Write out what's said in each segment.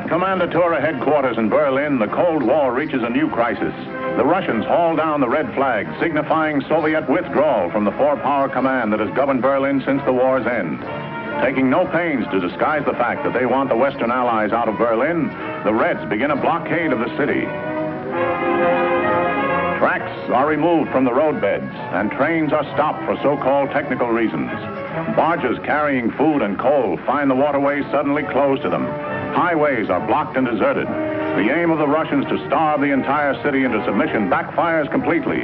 At Kommandantur headquarters in Berlin, the Cold War reaches a new crisis. The Russians haul down the red flag, signifying Soviet withdrawal from the four-power command that has governed Berlin since the war's end. Taking no pains to disguise the fact that they want the Western Allies out of Berlin, the Reds begin a blockade of the city. Tracks are removed from the roadbeds, and trains are stopped for so-called technical reasons. Barges carrying food and coal find the waterways suddenly closed to them. Highways are blocked and deserted. The aim of the Russians to starve the entire city into submission backfires completely.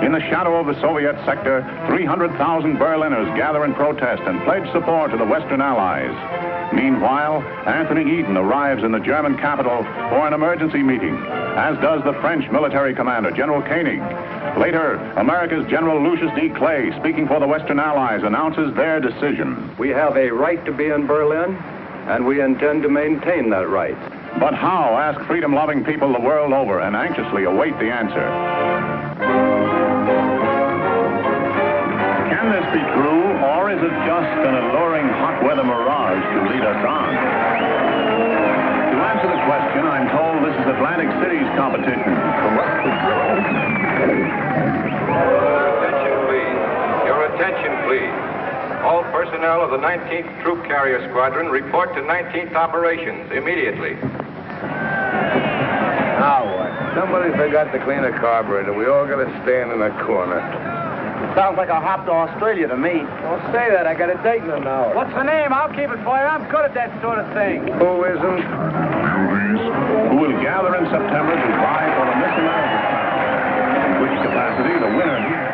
In the shadow of the Soviet sector, 300,000 Berliners gather in protest and pledge support to the Western Allies. Meanwhile, Anthony Eden arrives in the German capital for an emergency meeting, as does the French military commander, General Koenig. Later, America's General Lucius D. Clay, speaking for the Western Allies, announces their decision. We have a right to be in Berlin, and we intend to maintain that right. But how, ask freedom-loving people the world over, and anxiously await the answer. Can this be true, or is it just an alluring hot-weather mirage to lead us on? To answer the question, I'm told this is Atlantic City's competition. Attention, please. Your attention, please. All personnel of the 19th Troop Carrier Squadron report to 19th Operations immediately. Now what? Somebody forgot to clean a carburetor. We all got to stand in a corner. Sounds like a hop to Australia to me. Don't say that. I got a date in an hour. What's the name? I'll keep it for you. I'm good at that sort of thing. Who isn't? Who will gather in September to vie for the Miss America crown. In which capacity the winner here.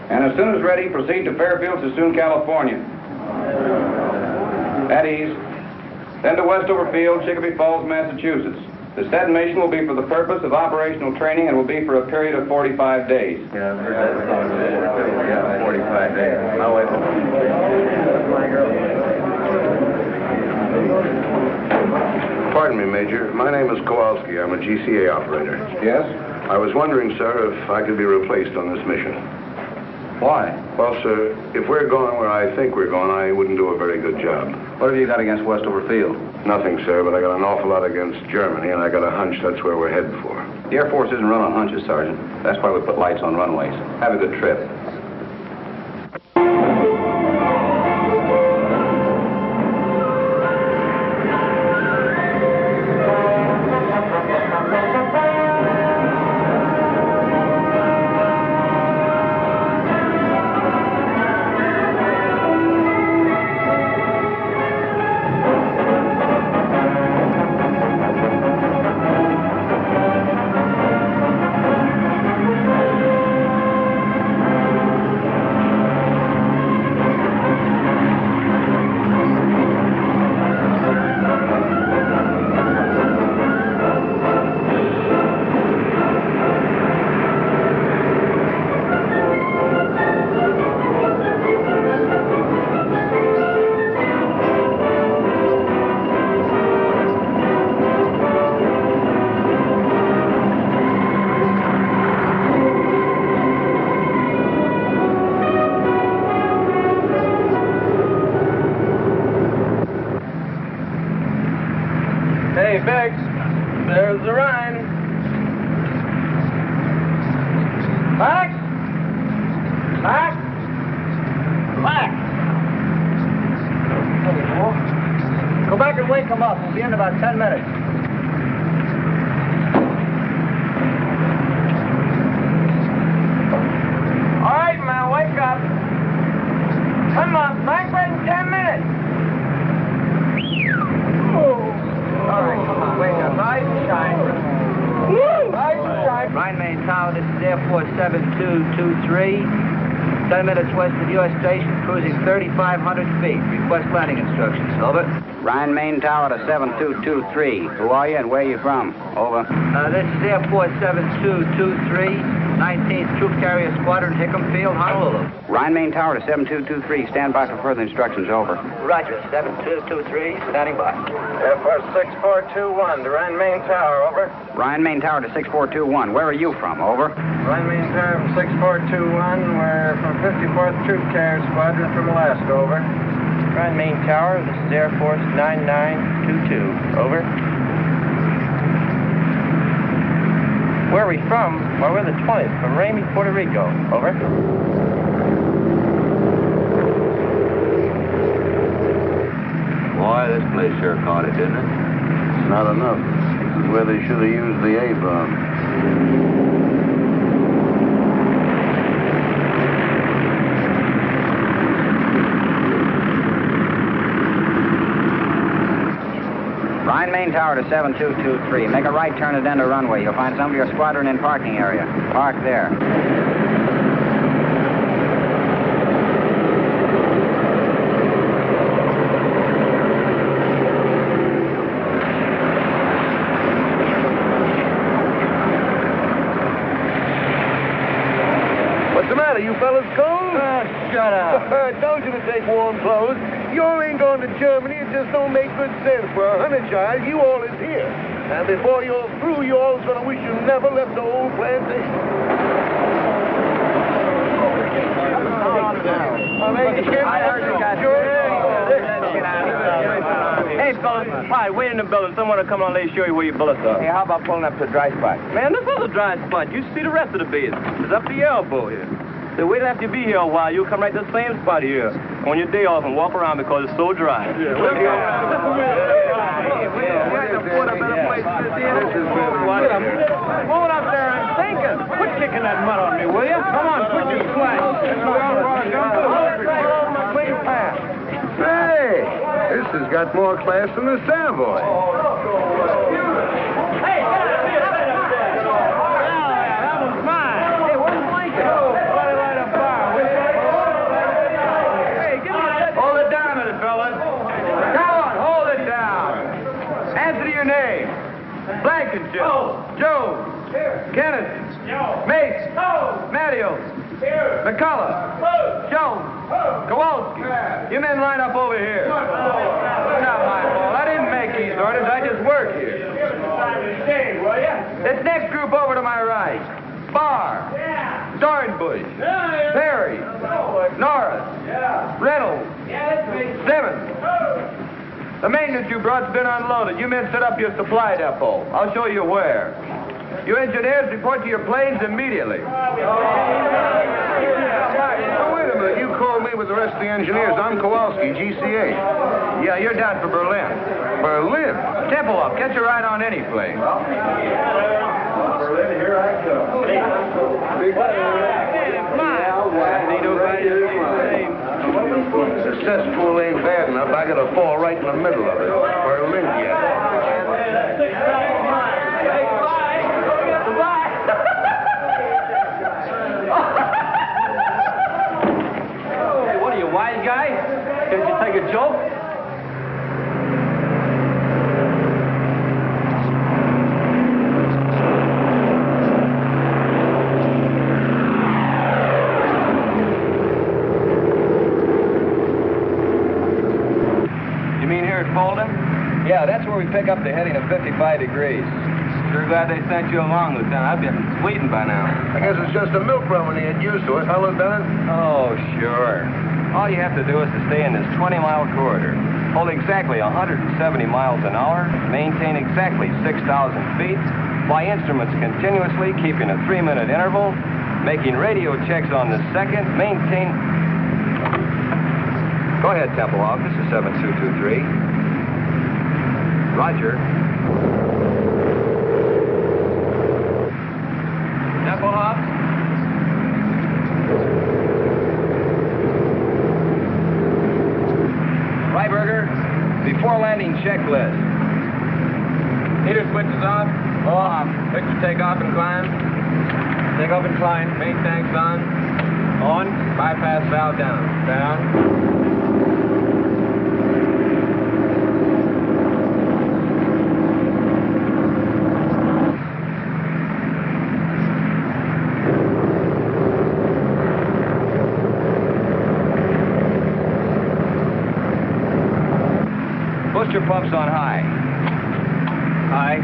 And as soon as ready, proceed to Fairfield, Sassoon, California. At ease. Then to Westover Field, Chicopee Falls, Massachusetts. This detonation will be for the purpose of operational training and will be for a period of 45 days. Yeah, 45 days. Now wait. Pardon me, Major. My name is Kowalski. I'm a GCA operator. Yes? I was wondering, sir, if I could be replaced on this mission. Why? Well, sir, if we're going where I think we're going, I wouldn't do a very good job. What have you got against Westover Field? Nothing, sir, but I got an awful lot against Germany, and I got a hunch that's where we're headed for. The Air Force isn't run on hunches, Sergeant. That's why we put lights on runways. Have a good trip. Hey, Biggs, there's the Rhine. Max? Max? Max? Go back and wake him up. We'll be in about 10 minutes. All right, man, wake up. Come on, Max, in 10 minutes. All right, come on, wake up. Rise and shine. Rise and shine. Rhine Main Tower, this is Air Force 7223. 10 minutes west of U.S. Station, cruising 3,500 feet. Request landing instructions. Over. Rhine Main Tower to 7223. Who are you and where are you from? Over. This is Air Force 7223. 19th Troop Carrier Squadron, Hickam Field, Honolulu. Rhine Main Tower to 7223. Stand by for further instructions. Over. Roger, 7223, standing by. Air Force 6421 to Rhine Main Tower, over. Rhine Main Tower to 6421. Where are you from? Over. Rhine Main Tower from 6421. We're from 54th Troop Carrier Squadron from Alaska, over. Rhine Main Tower, this is Air Force 9922, over. Where are we from? Well, we're the 20th, from Ramey, Puerto Rico. Over. Boy, this place sure caught it, didn't it? Not enough. This is where they should have used the A-bomb. Line main tower to 7223. Make a right turn at end of runway. You'll find some of your squadron in parking area. Park there. What's the matter? You fellas cold? Shut up. I told you to take warm clothes. You all ain't going to Germany. It just don't make good sense. For a hunter child, you all is here. And before you're through, you all's going to wish you never left the old plantation. Hey, fellas, hi, wait in the building. Someone will come on and show you where your bullets are. Hey, how about pulling up to a dry spot? Man, this is a dry spot. You see the rest of the base. It's up to your elbow here. So wait after you be here a while. You'll come right to the same spot here on your day off and walk around because it's so dry. Hold up there and think it. Quit kicking that mud on me, will you? Come on, quit your slack. Hey, this has got more class than the Savoy. Blankenship, Jones, Kenneth, Mace, Matthews, McCullough, Jones, Kowalski. You men line up over here. Not my fault. I didn't make these orders. I just work here. This next group over to my right. Barr, Dornbush, Perry, Norris, Reynolds, Simmons. The maintenance you brought's been unloaded. You men set up your supply depot. I'll show you where. You engineers report to your planes immediately. Now, wait a minute. You called me with the rest of the engineers. I'm Kowalski, GCA. Yeah, you're down for Berlin. Berlin? Temple up. Catch a ride on any plane. Berlin, here I come. The cesspool ain't bad enough. I gotta fall right in the middle of it. Berlin yet. Hey, what are you, wise guy? Can't you take a joke? Yeah, that's where we pick up the heading of 55 degrees. Sure glad they sent you along, Lieutenant. I've been waiting by now. I guess it's just a milk run when you get used to it, huh, Lieutenant? Oh, sure. All you have to do is to stay in this 20-mile corridor, hold exactly 170 miles an hour, maintain exactly 6,000 feet, fly instruments continuously, keeping a 3-minute interval, making radio checks on the second, maintain... Go ahead, Temple Off. This is 7223. Roger. Temple Off. Freiberger, before landing checklist. Heater switches off. Off. Picture takeoff and climb. Take off and climb. Main tanks on. On. Bypass valve down. Down. Booster pumps on high. High.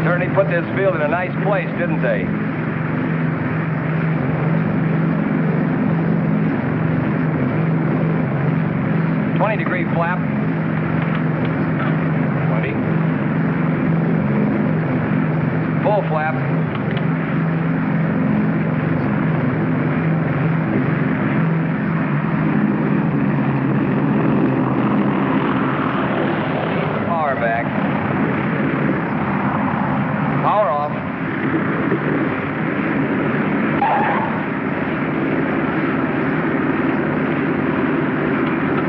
Certainly put this field in a nice place, didn't they? Degree flap. 20. Roll flap. Power back. Power off.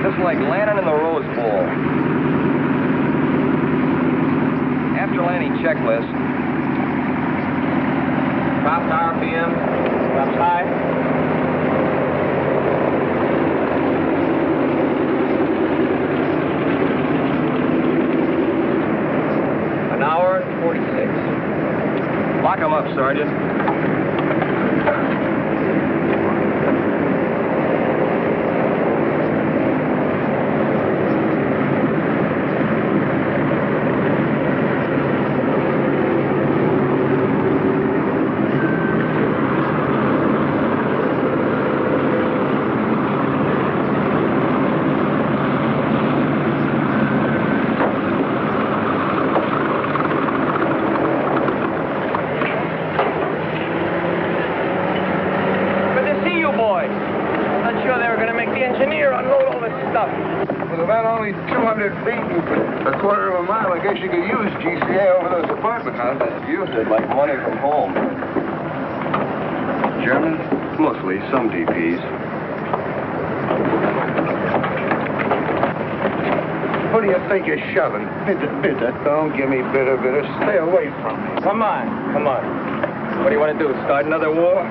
Just like landing in the Rose Bowl. After landing checklist. Top RPM. Drops high. An hour and 46. Lock 'em up, Sergeant. With about only 200 feet and a quarter of a mile, I guess you could use GCA over those apartment houses. Used it like money from home. German? Mostly, some DPs. What do you think you're shoving? Bitter. Don't give me bitter. Stay away from me. Come on. What do you want to do, start another war?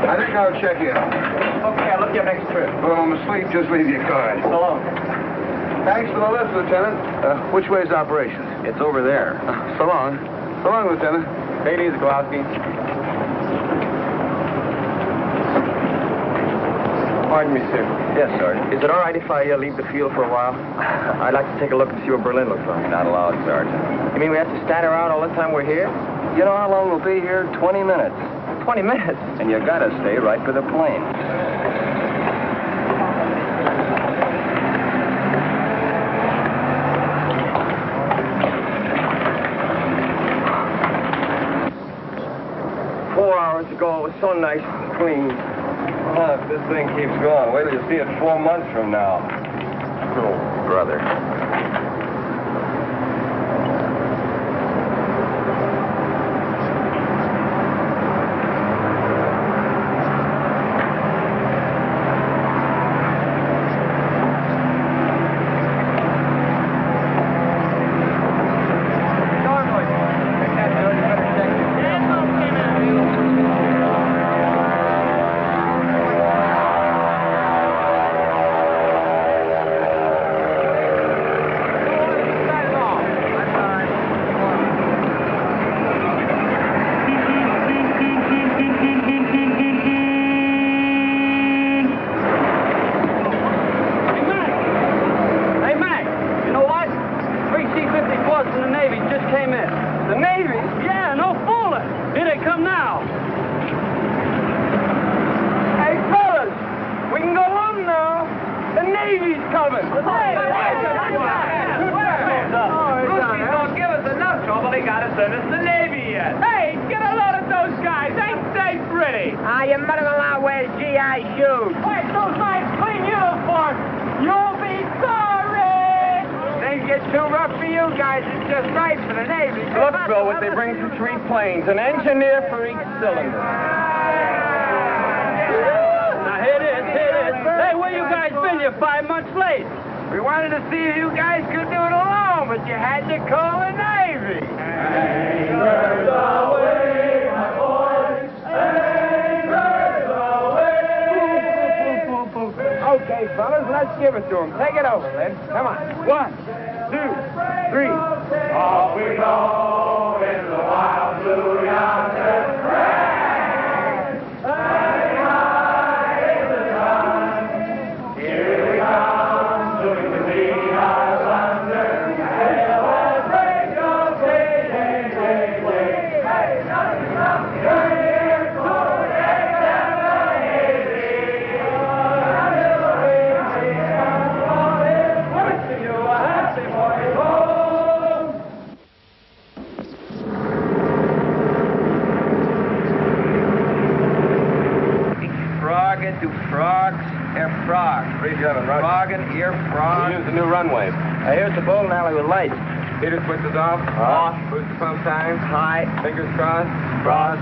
I think I'll check in. Okay, I'll look you up next trip. Well, I'm asleep. Just leave your card. So long. Thanks for the lift, Lieutenant. Which way's operations? It's over there. So long. So long, Lieutenant. Take it easy, Kowalski. Pardon me, sir. Yes, Sergeant. Is it all right if I leave the field for a while? I'd like to take a look and see what Berlin looks like. Not allowed, Sergeant. You mean we have to stand around all the time we're here? You know how long we'll be here? 20 minutes. 20 minutes? And you gotta stay right for the plane. Hours ago, it was so nice and clean. If this thing keeps going, wait till you see it 4 months from now. Oh, brother. An engineer for each cylinder. Now hit it. Hey, where you guys been? You're 5 months late. We wanted to see if you guys could do it alone, but you had to call the Navy. Anchors away, my boys. Anchors away. Okay, fellas, let's give it to them. Take it over, then. Come on. 1, 2, 3. Off we go in the wild blue yonder. Flying high in the sun. Here we come, doing the beat our thunder. Hey, let's break of day. Hey, nothing up here for the Navy. Froggen to frogs, air frogs. 37, Roger. Froggen, ear frog. Use the new runway. Here's the bowling alley with lights. Heater switches off. Off. Booster pump time. High. Fingers crossed. Cross.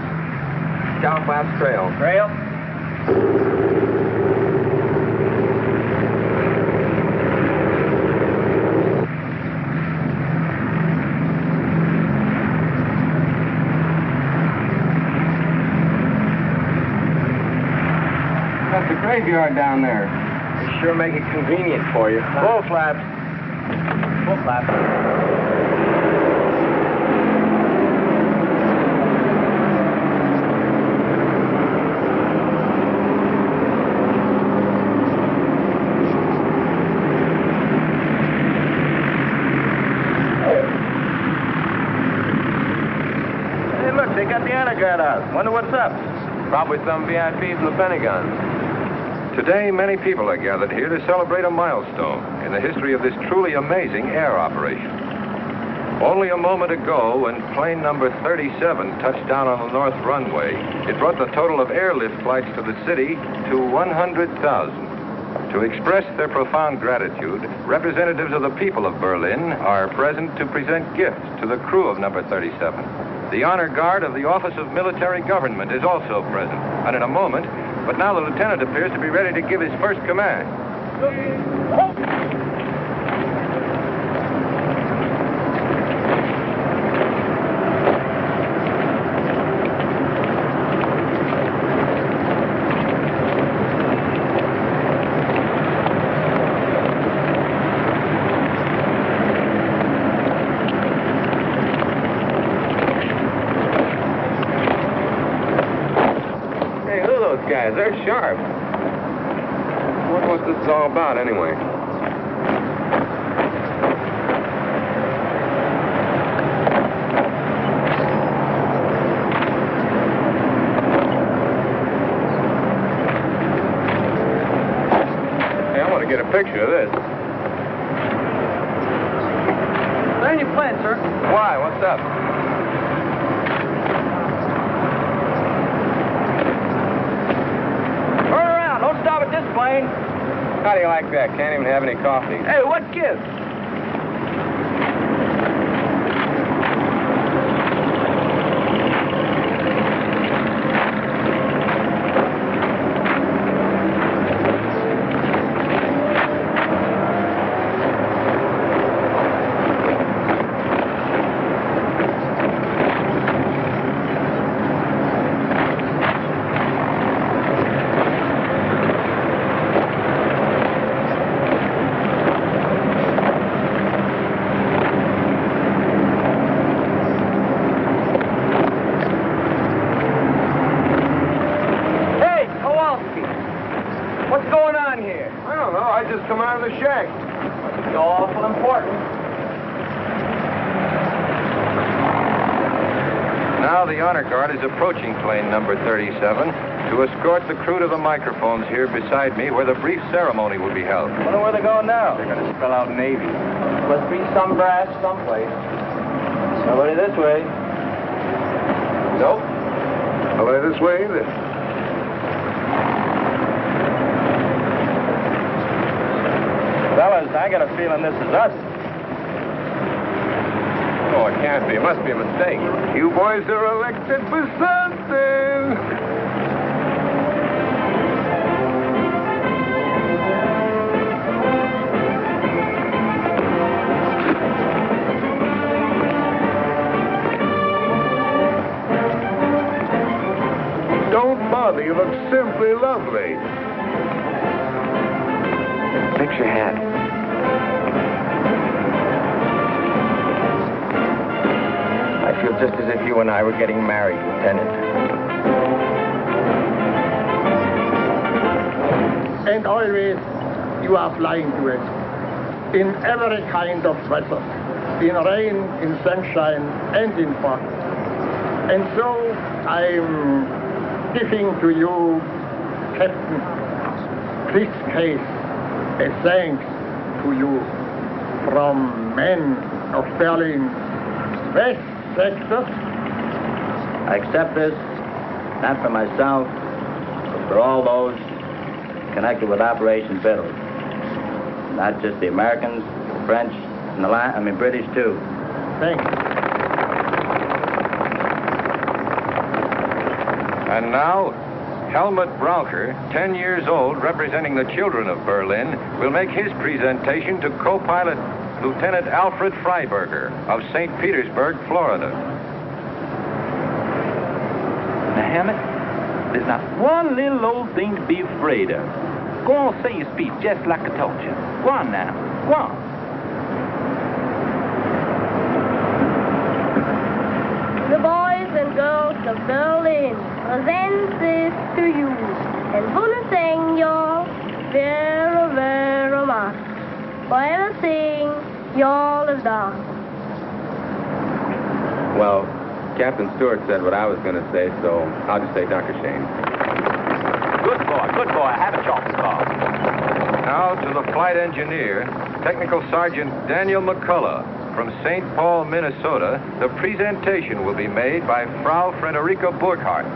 Scout flaps trail. Trail. That's the graveyard down there. They sure make it convenient for you. Full flaps. Full flaps. Hey, look, they got the honor guard out. Wonder what's up. Probably some VIPs from the Pentagon. Today, many people are gathered here to celebrate a milestone in the history of this truly amazing air operation. Only a moment ago, when plane number 37 touched down on the north runway, it brought the total of airlift flights to the city to 100,000. To express their profound gratitude, representatives of the people of Berlin are present to present gifts to the crew of number 37. The honor guard of the Office of Military Government is also present, and in a moment, but now the lieutenant appears to be ready to give his first command. Guys, they're sharp. Wonder what this is all about, anyway. Hey, I want to get a picture of this. Land your plane, sir. Why? What's up? Stop at this plane. How do you like that? Can't even have any coffee. Hey, what gives? Come out of the shack. It's awful important. Now the honor guard is approaching plane number 37 to escort the crew to the microphones here beside me where the brief ceremony will be held. Wonder where they're going now. They're going to spell out Navy. Must be some brass someplace. Nobody this way. Nope. Nobody this way either. Fellas, I got a feeling this is us. Oh, it can't be. It must be a mistake. You boys are elected for something. Don't bother. You look simply lovely. Fix your hat. I feel just as if you and I were getting married, Lieutenant. And always you are flying to it. In every kind of weather. In rain, in sunshine, and in fog. And so I'm giving to you, Captain, this case, a thanks to you from men of Berlin's West Sector. I accept this, not for myself, but for all those connected with Operation Fiddle. Not just the Americans, the French, and the British too. Thanks. And now, Helmut Braucher, 10 years old, representing the children of Berlin, will make his presentation to co-pilot Lieutenant Alfred Freiberger of St. Petersburg, Florida. Now, Helmut, there's not one little old thing to be afraid of. Go on, say your speech just like I told you. Go on now. Go on. The boys and girls of Berlin present this to you and wanna thank y'all very, very much for everything y'all have done. Well, Captain Stewart said what I was going to say, so I'll just say Dr. Shane. Good boy. Have a chocolate bar. Now to the flight engineer, Technical Sergeant Daniel McCullough. From St. Paul, Minnesota, the presentation will be made by Frau Frederica Burkhardt.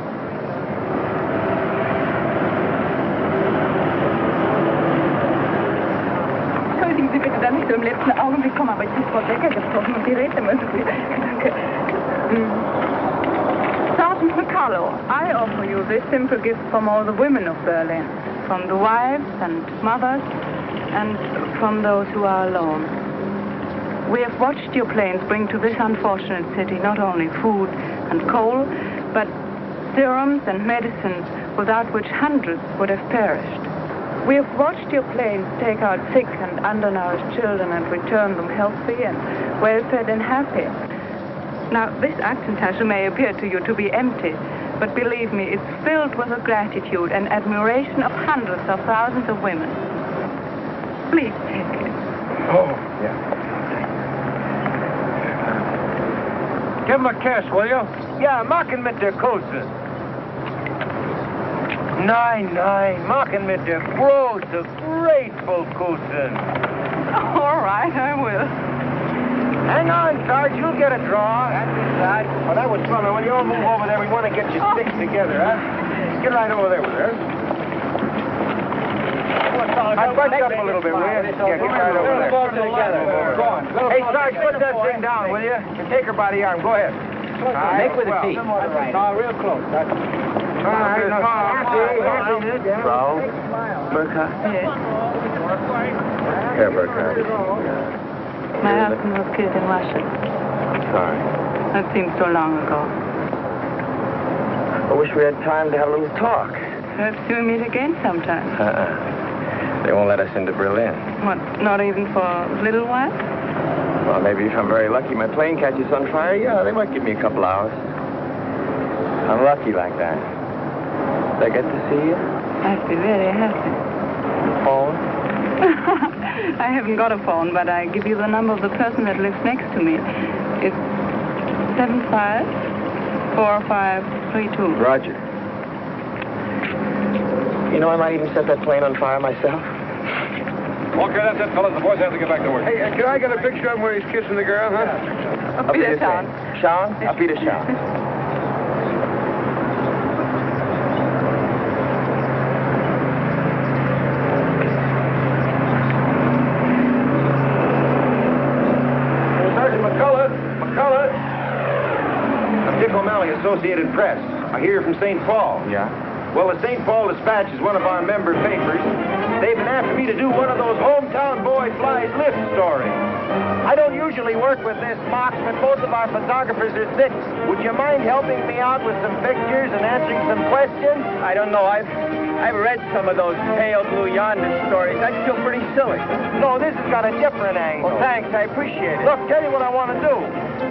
Entschuldigen Sie bitte, dass ich so im letzten Augenblick komme, aber ich muss Frau Decker gesprochen und die Räte müssen Sie. Danke. Sergeant McCullough, I offer you this simple gift from all the women of Berlin, from the wives and mothers, and from those who are alone. We have watched your planes bring to this unfortunate city not only food and coal, but serums and medicines without which hundreds would have perished. We have watched your planes take out sick and undernourished children and return them healthy and well-fed and happy. Now, this Aktentasche may appear to you to be empty, but believe me, it's filled with the gratitude and admiration of hundreds of thousands of women. Please take it. Oh, yeah. Give him a kiss, will you? Ja, mach ihn mit der Kose. Nein, mach ihn mit der großen, grateful Kose. All right, I will. Hang on, Sarge, you'll get a draw. That's inside. Oh, that was fun. Now, when you all move over there, we want to get your sticks together, huh? Get right over there with her. I'll bunch up a little bit, will you? Yeah, get right over there. Go on. Hey, Sarge, put that thing down, will you? And take her by the arm. Go ahead. Make with the feet. No, real close. All right. Frau Burkhardt? Yes. Herr Burkhardt. My husband was killed in Russia. Sorry. That seems so long ago. I wish we had time to have a little talk. Perhaps we'll meet again sometime. They won't let us into Berlin. What, not even for a little while? Well, maybe if I'm very lucky, my plane catches on fire, yeah, they might give me a couple hours. I'm lucky like that. Did I get to see you? I'd be very happy. Phone? I haven't got a phone, but I give you the number of the person that lives next to me. It's 754532. Roger. You know, I might even set that plane on fire myself. Okay, that's it, fellas. The boys have to get back to work. Hey, can I get a picture of him where he's kissing the girl, huh? Auf Wiedersehen. Schauen? Auf Wiedersehen. Sergeant McCullough. I'm Dick O'Malley, Associated Press. I hear you're from St. Paul. Yeah? Well, the St. Paul Dispatch is one of our member papers. They've been asking me to do one of those hometown boy flies lift stories. I don't usually work with this box, but both of our photographers are sick. Would you mind helping me out with some pictures and answering some questions? I don't know. I've read some of those pale blue yonder stories. I feel pretty silly. No, this has got a different angle. Well, thanks. I appreciate it. Look, tell you what I want to do.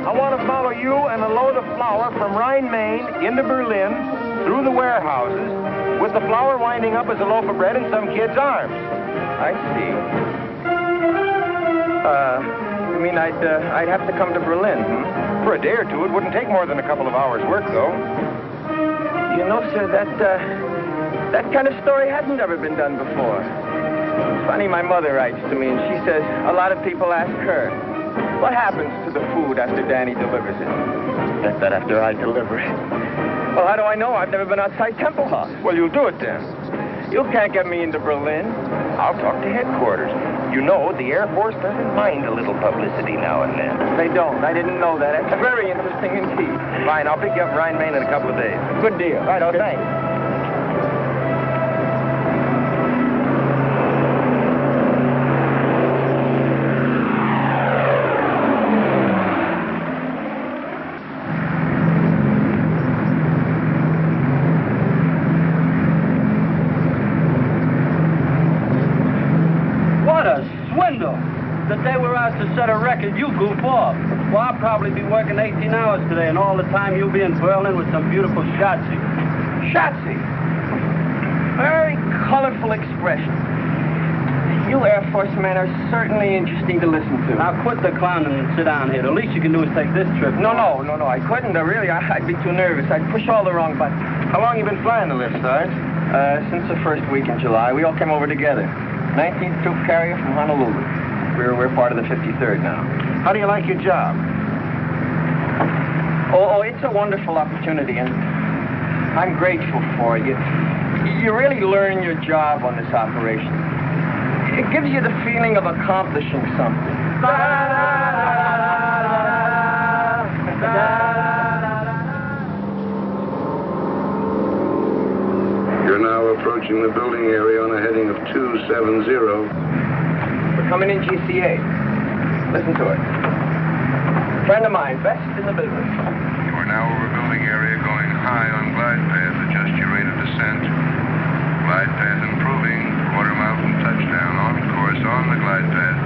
I want to follow you and a load of flour from Rhine, Maine into Berlin, through the warehouses, with the flour winding up as a loaf of bread in some kid's arms. I see. You mean I'd have to come to Berlin, hmm? For a day or two, it wouldn't take more than a couple of hours' work, though. You know, sir, that kind of story hasn't ever been done before. It's funny, my mother writes to me, and she says a lot of people ask her, what happens to the food after Danny delivers it? Get that after I deliver it. Well, how do I know? I've never been outside Temple House. Well, you'll do it then. You can't get me into Berlin. I'll talk to headquarters. You know, the Air Force doesn't mind a little publicity now and then. They don't. I didn't know that. It's very interesting indeed. Fine, I'll pick you up in Rhine, Maine in a couple of days. Good deal. Right, oh, thanks. The day we're out to set a record, you goof off. Well, I'll probably be working 18 hours today, and all the time you'll be in Berlin with some beautiful Schatzi. Schatzi? Very colorful expression. You Air Force men are certainly interesting to listen to. Now, quit the clowning and sit down here. The least you can do is take this trip. No, I couldn't. I'd be too nervous. I'd push all the wrong buttons. How long you been flying the lift, Sarge? Since the first week in July. We all came over together. 19th Troop Carrier from Honolulu. We're part of the 53rd now. How do you like your job? Oh, it's a wonderful opportunity, and I'm grateful for it. You really learn your job on this operation. It gives you the feeling of accomplishing something. You're now approaching the building area on a heading of 270. Coming in GCA. Listen to it. Friend of mine, best in the business. You are now over building area going high on glide path. Adjust your rate of descent. Glide path improving. Quarter mile from touchdown. On course on the glide path.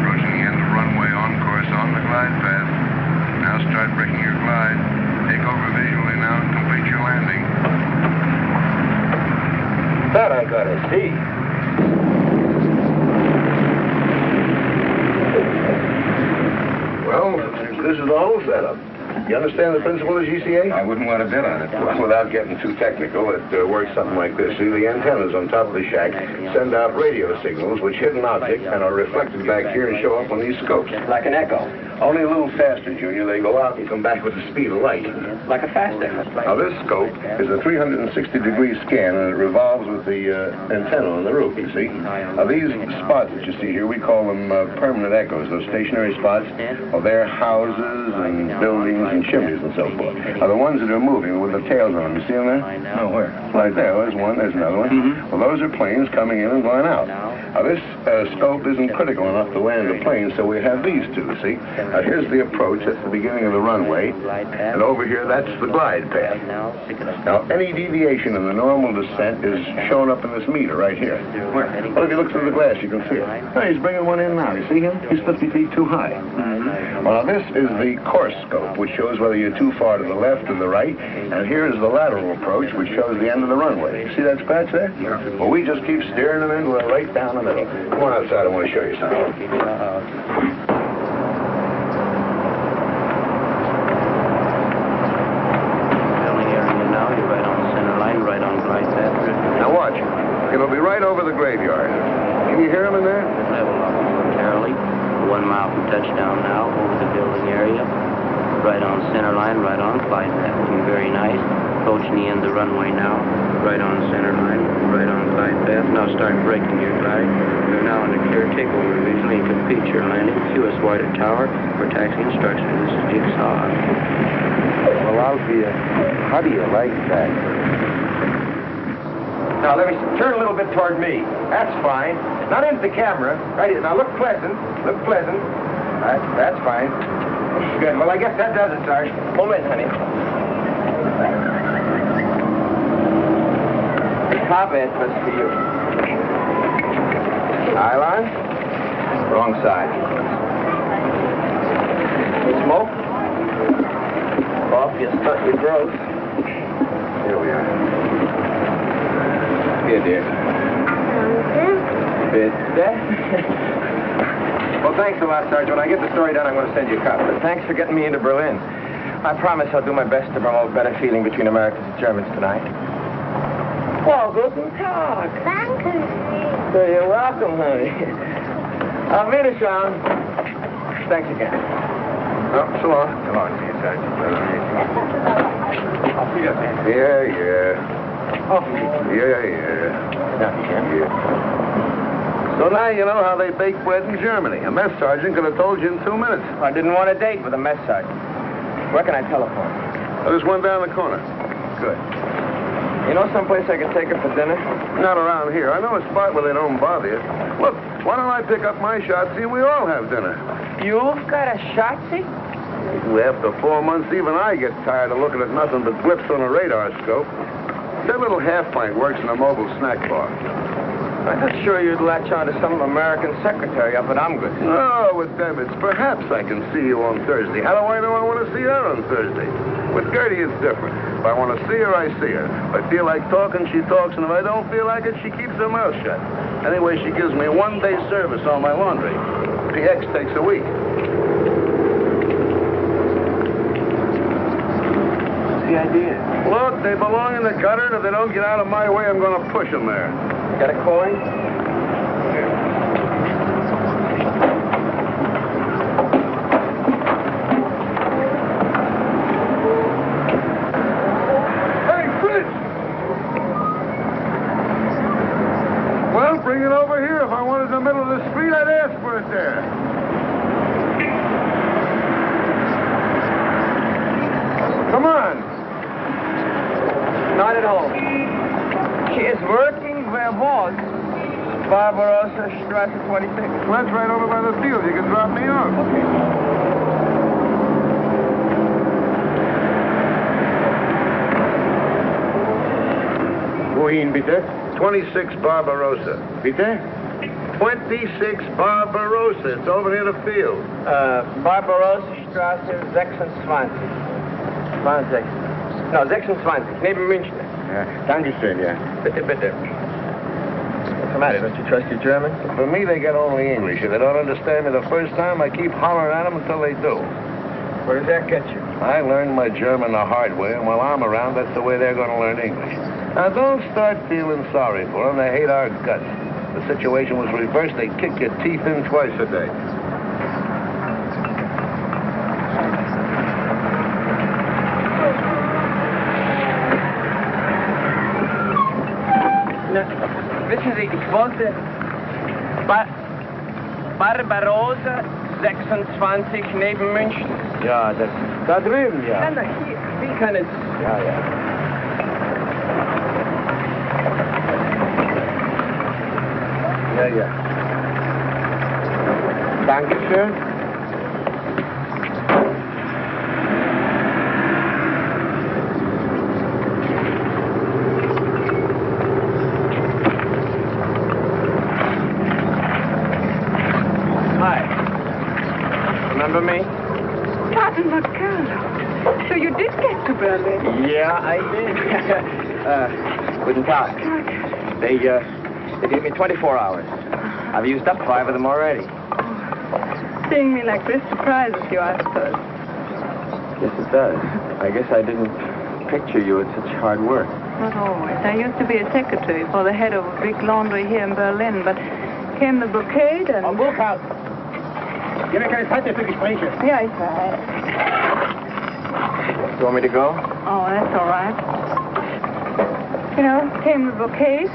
Approaching the end of runway. On course on the glide path. Now start breaking your glide. Take over visually now and complete your landing. That I gotta see. Well, this is the whole setup. You understand the principle of GCA? I wouldn't want to bet on it. Well, without getting too technical, it works something like this. See, the antennas on top of the shack send out radio signals which hit an object and are reflected back here and show up on these scopes. Like an echo. Only a little faster, Junior. They go out and come back with the speed of light. Like a fast echo. Now, this scope is a 360-degree scan, and it revolves with the antenna on the roof, you see. Now, these spots that you see here, we call them permanent echoes. Those stationary spots, well, they're houses and buildings and chimneys and so forth. Now, the ones that are moving with the tails on them, you see them there? No, where? Right there. There's one. There's another one. Mm-hmm. Well, those are planes coming in and going out. Now, this scope isn't critical enough to land a plane, so we have these two, see? Now, here's the approach. That's the beginning of the runway. And over here, that's the glide path. Now, any deviation in the normal descent is shown up in this meter right here. Where? Well, if you look through the glass, you can see it. Oh, he's bringing one in now. You see him? He's 50 feet too high. Well, now, this is the course scope, which shows whether you're too far to the left or the right. And here is the lateral approach, which shows the end of the runway. You see that scratch there? Well, we just keep steering them in right down the middle. Come on outside. I want to show you something. Now watch. It'll be right over the graveyard. Can you hear him in there? Level up momentarily. 1 mile from touchdown now, over the building area. Right on center line, right on glide path. Looking very nice. Approaching the end of the runway now. Right on center line, right on glide path. Now start breaking your glide. You're now in the clear takeover visually and complete your landing. QS Whiter Tower for taxi instructions. This is Jigsaw. Well, Alfie, how do you like that? Now, let me turn a little bit toward me. That's fine. Not into the camera. Right here. Now, look pleasant. Look pleasant. That's fine. Good. Well, I guess that does it, Sarge. Moment, honey. Top edge, that's for you. Nylon. Wrong side. Smoke. Off, you stuck your throat. Here we are. Here, dear. Well, thanks a lot, Sergeant. When I get the story done, I'm going to send you a copy. But thanks for getting me into Berlin. I promise I'll do my best to promote better feeling between Americans and Germans tonight. Well, guten Tag. Danke. You're welcome, honey. Auf Wiedersehen. Thanks again. Oh, so long. So long, see you, Sergeant. Yeah. Oh, So now you know how they bake bread in Germany. A mess sergeant could have told you in 2 minutes. I didn't want a date with a mess sergeant. Where can I telephone? There's one down the corner. Good. You know someplace I can take her for dinner? Not around here. I know a spot where they don't bother you. Look, why don't I pick up my Shotzi and we all have dinner? You've got a Shotzi? After 4 months, even I get tired of looking at nothing but blips on a radar scope. That little half-pint works in a mobile snack bar. I'm not sure you'd latch on to some American secretary up at Omgood. Oh, with them, it's perhaps I can see you on Thursday. How do I know I want to see her on Thursday? With Gertie, it's different. If I want to see her, I see her. If I feel like talking, she talks, and if I don't feel like it, she keeps her mouth shut. Anyway, she gives me 1 day service on my laundry. PX takes a week. What's the idea? Look, they belong in the gutter, and if they don't get out of my way, I'm going to push them there. Got a coin? Hey, Fritz! Well, bring it over here. If I wanted it in the middle of the street, I'd ask for it there. Come on. Not at home. She is working where was Barbarossa Strasse 26. Well, that's right over by the field. You can drop me off. Okay. Wohin, bitte? 26 Barbarossa. Bitte? 26 Barbarossa. It's over near the field. Barbarossa Strasse 26. 20. No, 26. Neben München. Dankeschön, yeah. Bitte, bitte. What's the matter? Don't you trust your German? For me, they get only English. If they don't understand me the first time, I keep hollering at them until they do. Where does that get you? I learned my German the hard way, and while I'm around, that's the way they're going to learn English. Now, don't start feeling sorry for them. They hate our guts. If the situation was reversed, they'd kick your teeth in twice a day. Wissen Sie, ich wollte Barbarossa 26 neben München. Ja, das da drüben, ja. Na, hier, wie kann es... Ja, ja. Ja, ja. Dankeschön. Remember me? Martin Carlo. So you did get to Berlin? Yeah, I did. Guten Tag. They gave me 24 hours. I've used up 5 of them already. Seeing me like this surprises you, I suppose. Yes, it does. I guess I didn't picture you at such hard work. Not always. I used to be a secretary for the head of a big laundry here in Berlin, but came the blockade and... Am Burkhardt! Ich habe keine Zeit mehr für Gespräche. Yeah, ich weiß. You want me to go? Oh, that's all right. You know, came the blockade.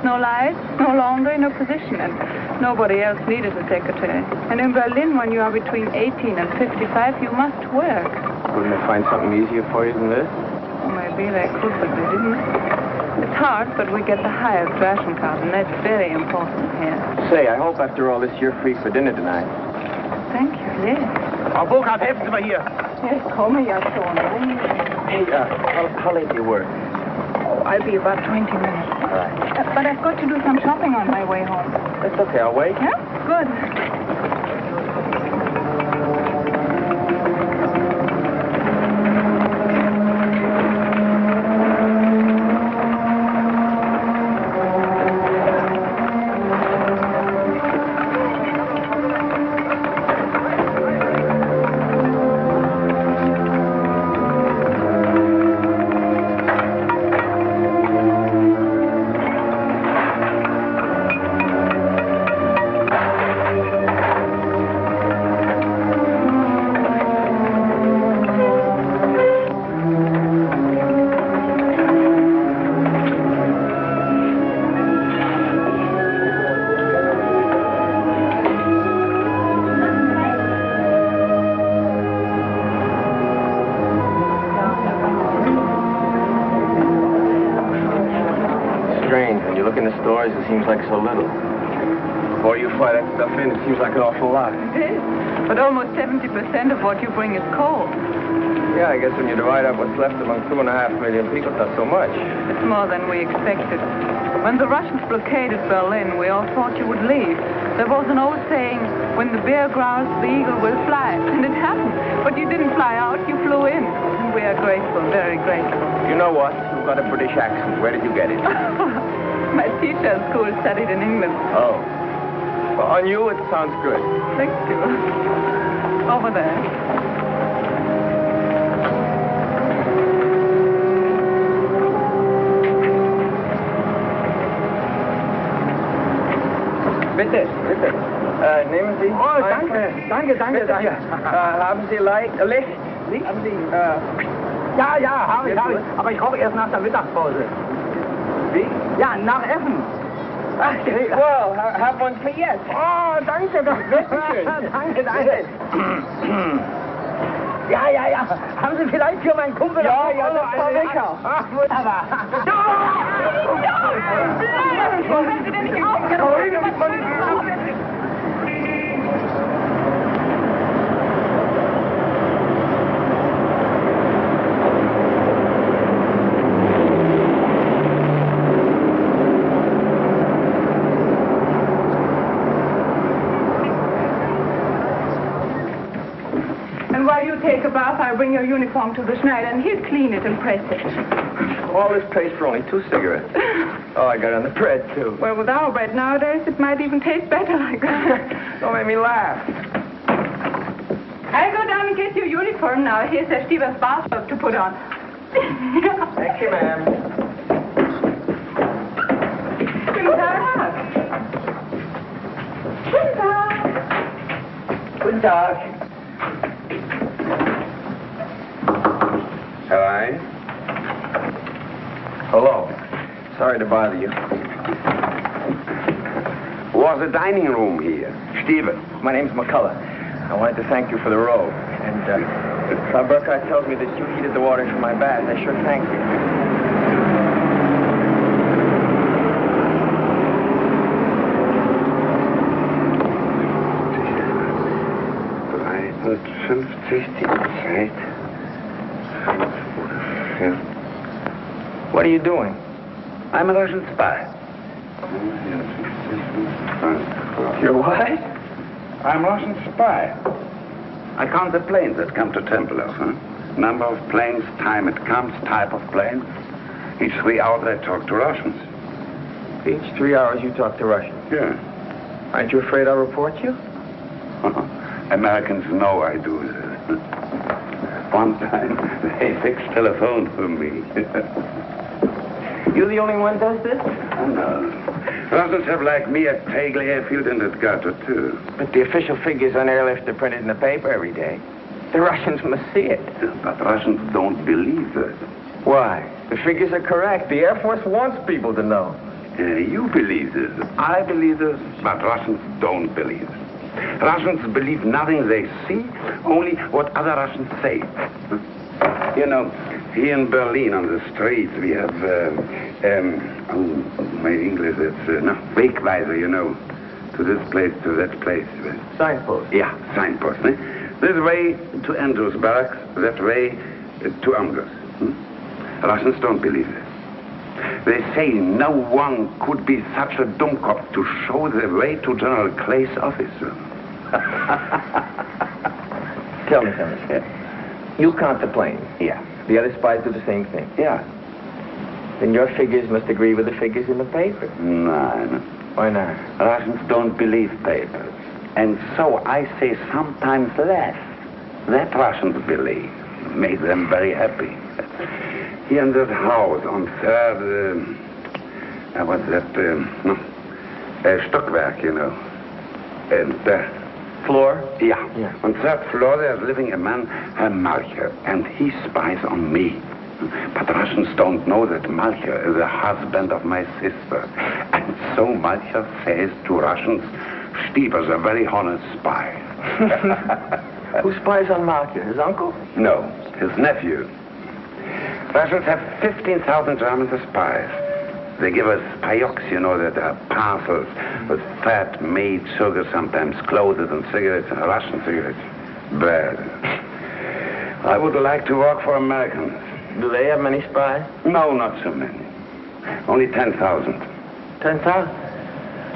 No lights, no laundry, no position, and nobody else needed a secretary. And in Berlin, when you are between 18 and 55, you must work. Wouldn't they find something easier for you than this? Well, maybe they could, but they didn't. It's hard, but we get the highest ration card, and that's very important here. Say, I hope after all this you're free for dinner tonight. Thank you, yes. Frau Burkhardt, helfen Sie mal hier. Yes, komme ja schon. Hey, how late do you work? Oh, I'll be about 20 minutes. All right. But I've got to do some shopping on my way home. That's okay, I'll wait. Yeah? Good. seems like so little. Before you fly that stuff in, it seems like an awful lot. It is. But almost 70% of what you bring is coal. Yeah, I guess when you divide up what's left among 2.5 million people, it's not so much. It's more than we expected. When the Russians blockaded Berlin, we all thought you would leave. There was an old saying, when the bear growls, the eagle will fly. And it happened. But you didn't fly out, you flew in. And we are grateful, very grateful. You know what? You've got a British accent. Where did you get it? My teacher at school studied in England. Oh. Well, on you, it sounds good. Thank you. Over there. Bitte, bitte. Nehmen Sie... Oh, danke, danke, danke, Bitte, danke. Haben Sie Licht? Haben Sie... Ja, habe ich. Aber ich hoffe erst nach der Mittagspause. Wie? Ja, nach Essen. Ach, well, have one for yes. Oh, danke, Bitteschön. danke. Ja. Haben Sie vielleicht für meinen Kumpel... Ja, das war sicher. Ach, wunderbar. Wenn Sie denn nicht aufgehört? And while you take a bath, I'll bring your uniform to the Schneider, and he'll clean it and press it. All this paste for only 2 cigarettes. Oh, I got it on the bread, too. Well, with our bread nowadays, it might even taste better like that. Don't make me laugh. I'll go down and get your uniform now. Here's Herr Stiebers bathrobe to put on. Thank you, ma'am. Guten Tag. Guten Tag. Guten Tag. Hi. Hello. Sorry to bother you. Was a dining room here. Steven. My name's McCullough. I wanted to thank you for the robe. And Frau Burkhardt tells me that you heated the water for my bath. I sure thank you. What are you doing? I'm a Russian spy. You're what? I'm a Russian spy. I count the planes that come to Tempelhof. Number of planes, time it comes, type of plane. Each 3 hours I talk to Russians. Each 3 hours you talk to Russians? Yeah. Aren't you afraid I'll report you? Americans know I do this. One time, they fixed telephone for me. You the only one does this? No. Russians have like me at Tegel Airfield and at Gotha, too. But the official figures on airlift are printed in the paper every day. The Russians must see it. But Russians don't believe it. Why? The figures are correct. The Air Force wants people to know. You believe this. I believe this. But Russians don't believe it. Russians believe nothing they see, only what other Russians say. You know, here in Berlin on the streets we have, my English is, Wegweiser, you know, to this place, to that place. Signpost? Yeah, signpost. This way to Andrews Barracks, that way to Ambrose. Russians don't believe it. They say no one could be such a dummkopf to show the way to General Clay's office. Tell me something. Yeah. You count the planes. Yeah. The other spies do the same thing. Yeah. Then your figures must agree with the figures in the paper. No. Why not? Russians don't believe papers. And so I say sometimes less. That Russians believe. Make them very happy. Here in that house on third, what's that, Stockwerk, you know. And, floor? Yeah. On third floor there's living a man, Herr Malcher, and he spies on me. But Russians don't know that Malcher is the husband of my sister. And so Malcher says to Russians, Stieber's a very honest spy. Who spies on Malcher? His uncle? No, his nephew. Russians have 15,000 Germans as spies. They give us payoks, you know, that are parcels with fat, meat, sugar, sometimes clothes and cigarettes, and Russian cigarettes. Bad. I would like to work for Americans. Do they have many spies? No, not so many. Only 10,000. 10,000?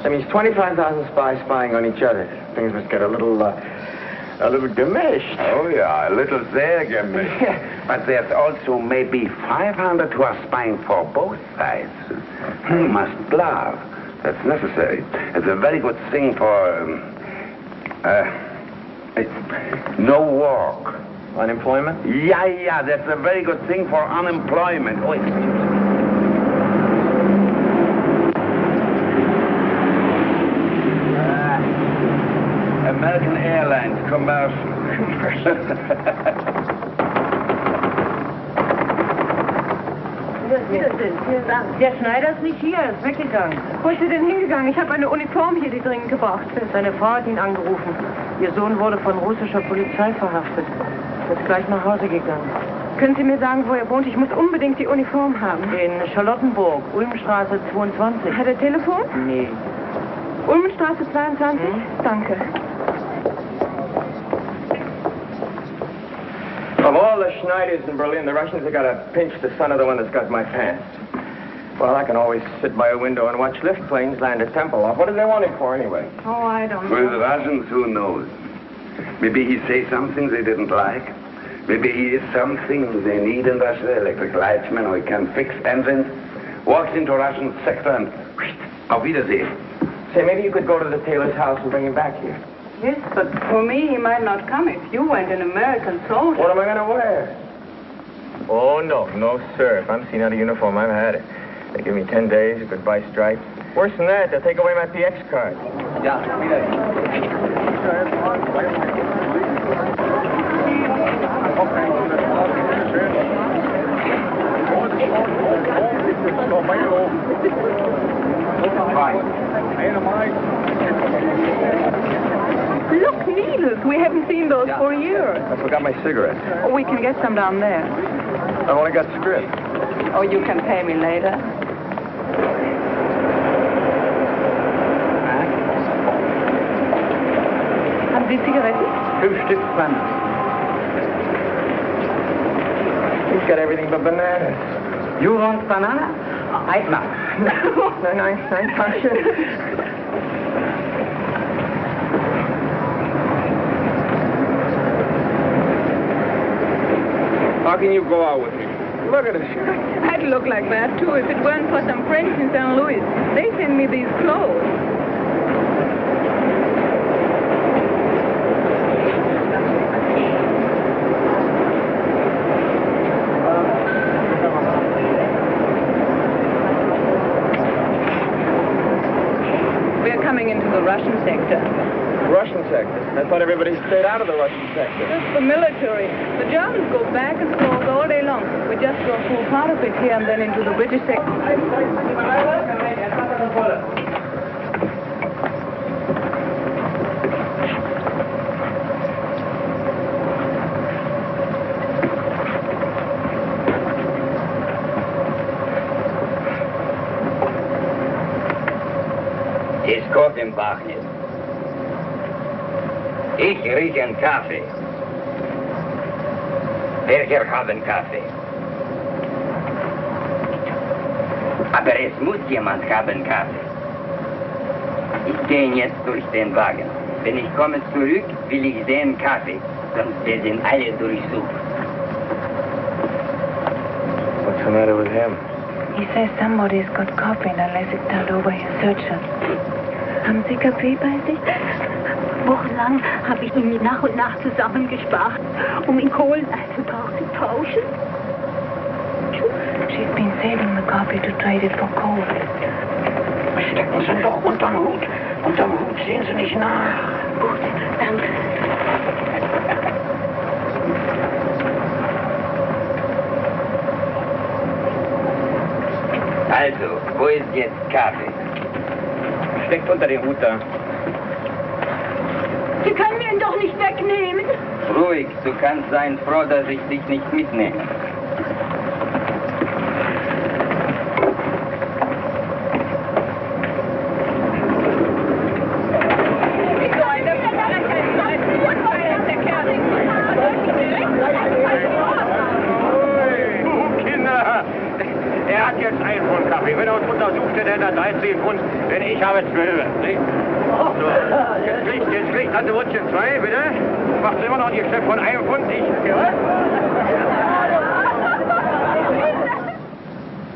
That means 25,000 spies spying on each other. Things must get a little gemisch. Oh, yeah, a little sehr gemisch. But there's also maybe 500 who are spying for both sides. You must bluff. That's necessary. It's a very good thing for, no work. Unemployment? Yeah, that's a very good thing for unemployment. Oh, excuse me. American Airlines commercial. Der Schneider ist nicht hier, er ist weggegangen. Wo ist er denn hingegangen? Ich habe eine Uniform hier, die dringend gebraucht wird. Seine Frau hat ihn angerufen. Ihr Sohn wurde von russischer Polizei verhaftet. Er ist gleich nach Hause gegangen. Können Sie mir sagen, wo er wohnt? Ich muss unbedingt die Uniform haben. In Charlottenburg, Ulmstraße 22. Hat er Telefon? Nee. Ulmenstraße 22? Danke. Of all the Schneiders in Berlin, the Russians have got to pinch the son of the one that's got my pants. Well, I can always sit by a window and watch lift planes land at Tempelhof. What do they want him for, anyway? Oh, I don't know. For the Russians, who knows? Maybe he says something they didn't like. Maybe he is something they need in Russia, electric lightsman who can fix engines. Walks into a Russian sector and auf Wiedersehen. Say, maybe you could go to the tailor's house and bring him back here. Yes, but for me, he might not come if you weren't an American soldier. What am I going to wear? Oh, no, sir. If I'm seen out of uniform, I've had it. They give me 10 days, a goodbye strike. Worse than that, they'll take away my PX card. Ja, Look, needles. We haven't seen those for years. I forgot my cigarettes. Oh, we can get some down there. I've only got script. Oh, you can pay me later. Haben Sie Zigaretten? 5 Stück Pfanne. He's got everything but bananas. You want banana? I'd not. Nein, danke. How can you go out with me? Look at us. I'd look like that, too, if it weren't for some friends in St. Louis. They send me these clothes. We're coming into the Russian sector. Russian sector? I thought everybody stayed out of the Russian sector. Just the military. The Germans go back and forth all day long. We just go through part of it here and then into the British sector. Es kommt im Bach nicht. Ich rieche einen Kaffee. Welcher hat einen Kaffee? Aber es muss jemand haben Kaffee. Ich gehe jetzt durch den Wagen. Wenn ich komme zurück, will ich sehen Kaffee, sonst werden alle durchsucht. What's the matter with him? He says somebody's got coffee unless it's turned over his searcher. Haben Sie Kaffee bei sich? Wochenlang habe ich ihn nach und nach zusammengespart, um in Kohleneisenbach zu tauschen. She's been saving the coffee to trade it for coal. Stecken Sie doch unterm Hut. Unterm Hut sehen Sie nicht nach. Gut, danke. Also, wo ist jetzt Kaffee? Steckt unter den Hut da. Sie können mir ihn doch nicht wegnehmen. Ruhig, du kannst sein froh, dass ich dich nicht mitnehme. Ich habe 12, nicht? So. Jetzt kriegt an der Wurzel 2, bitte. Macht immer noch ein Geschäft von 51.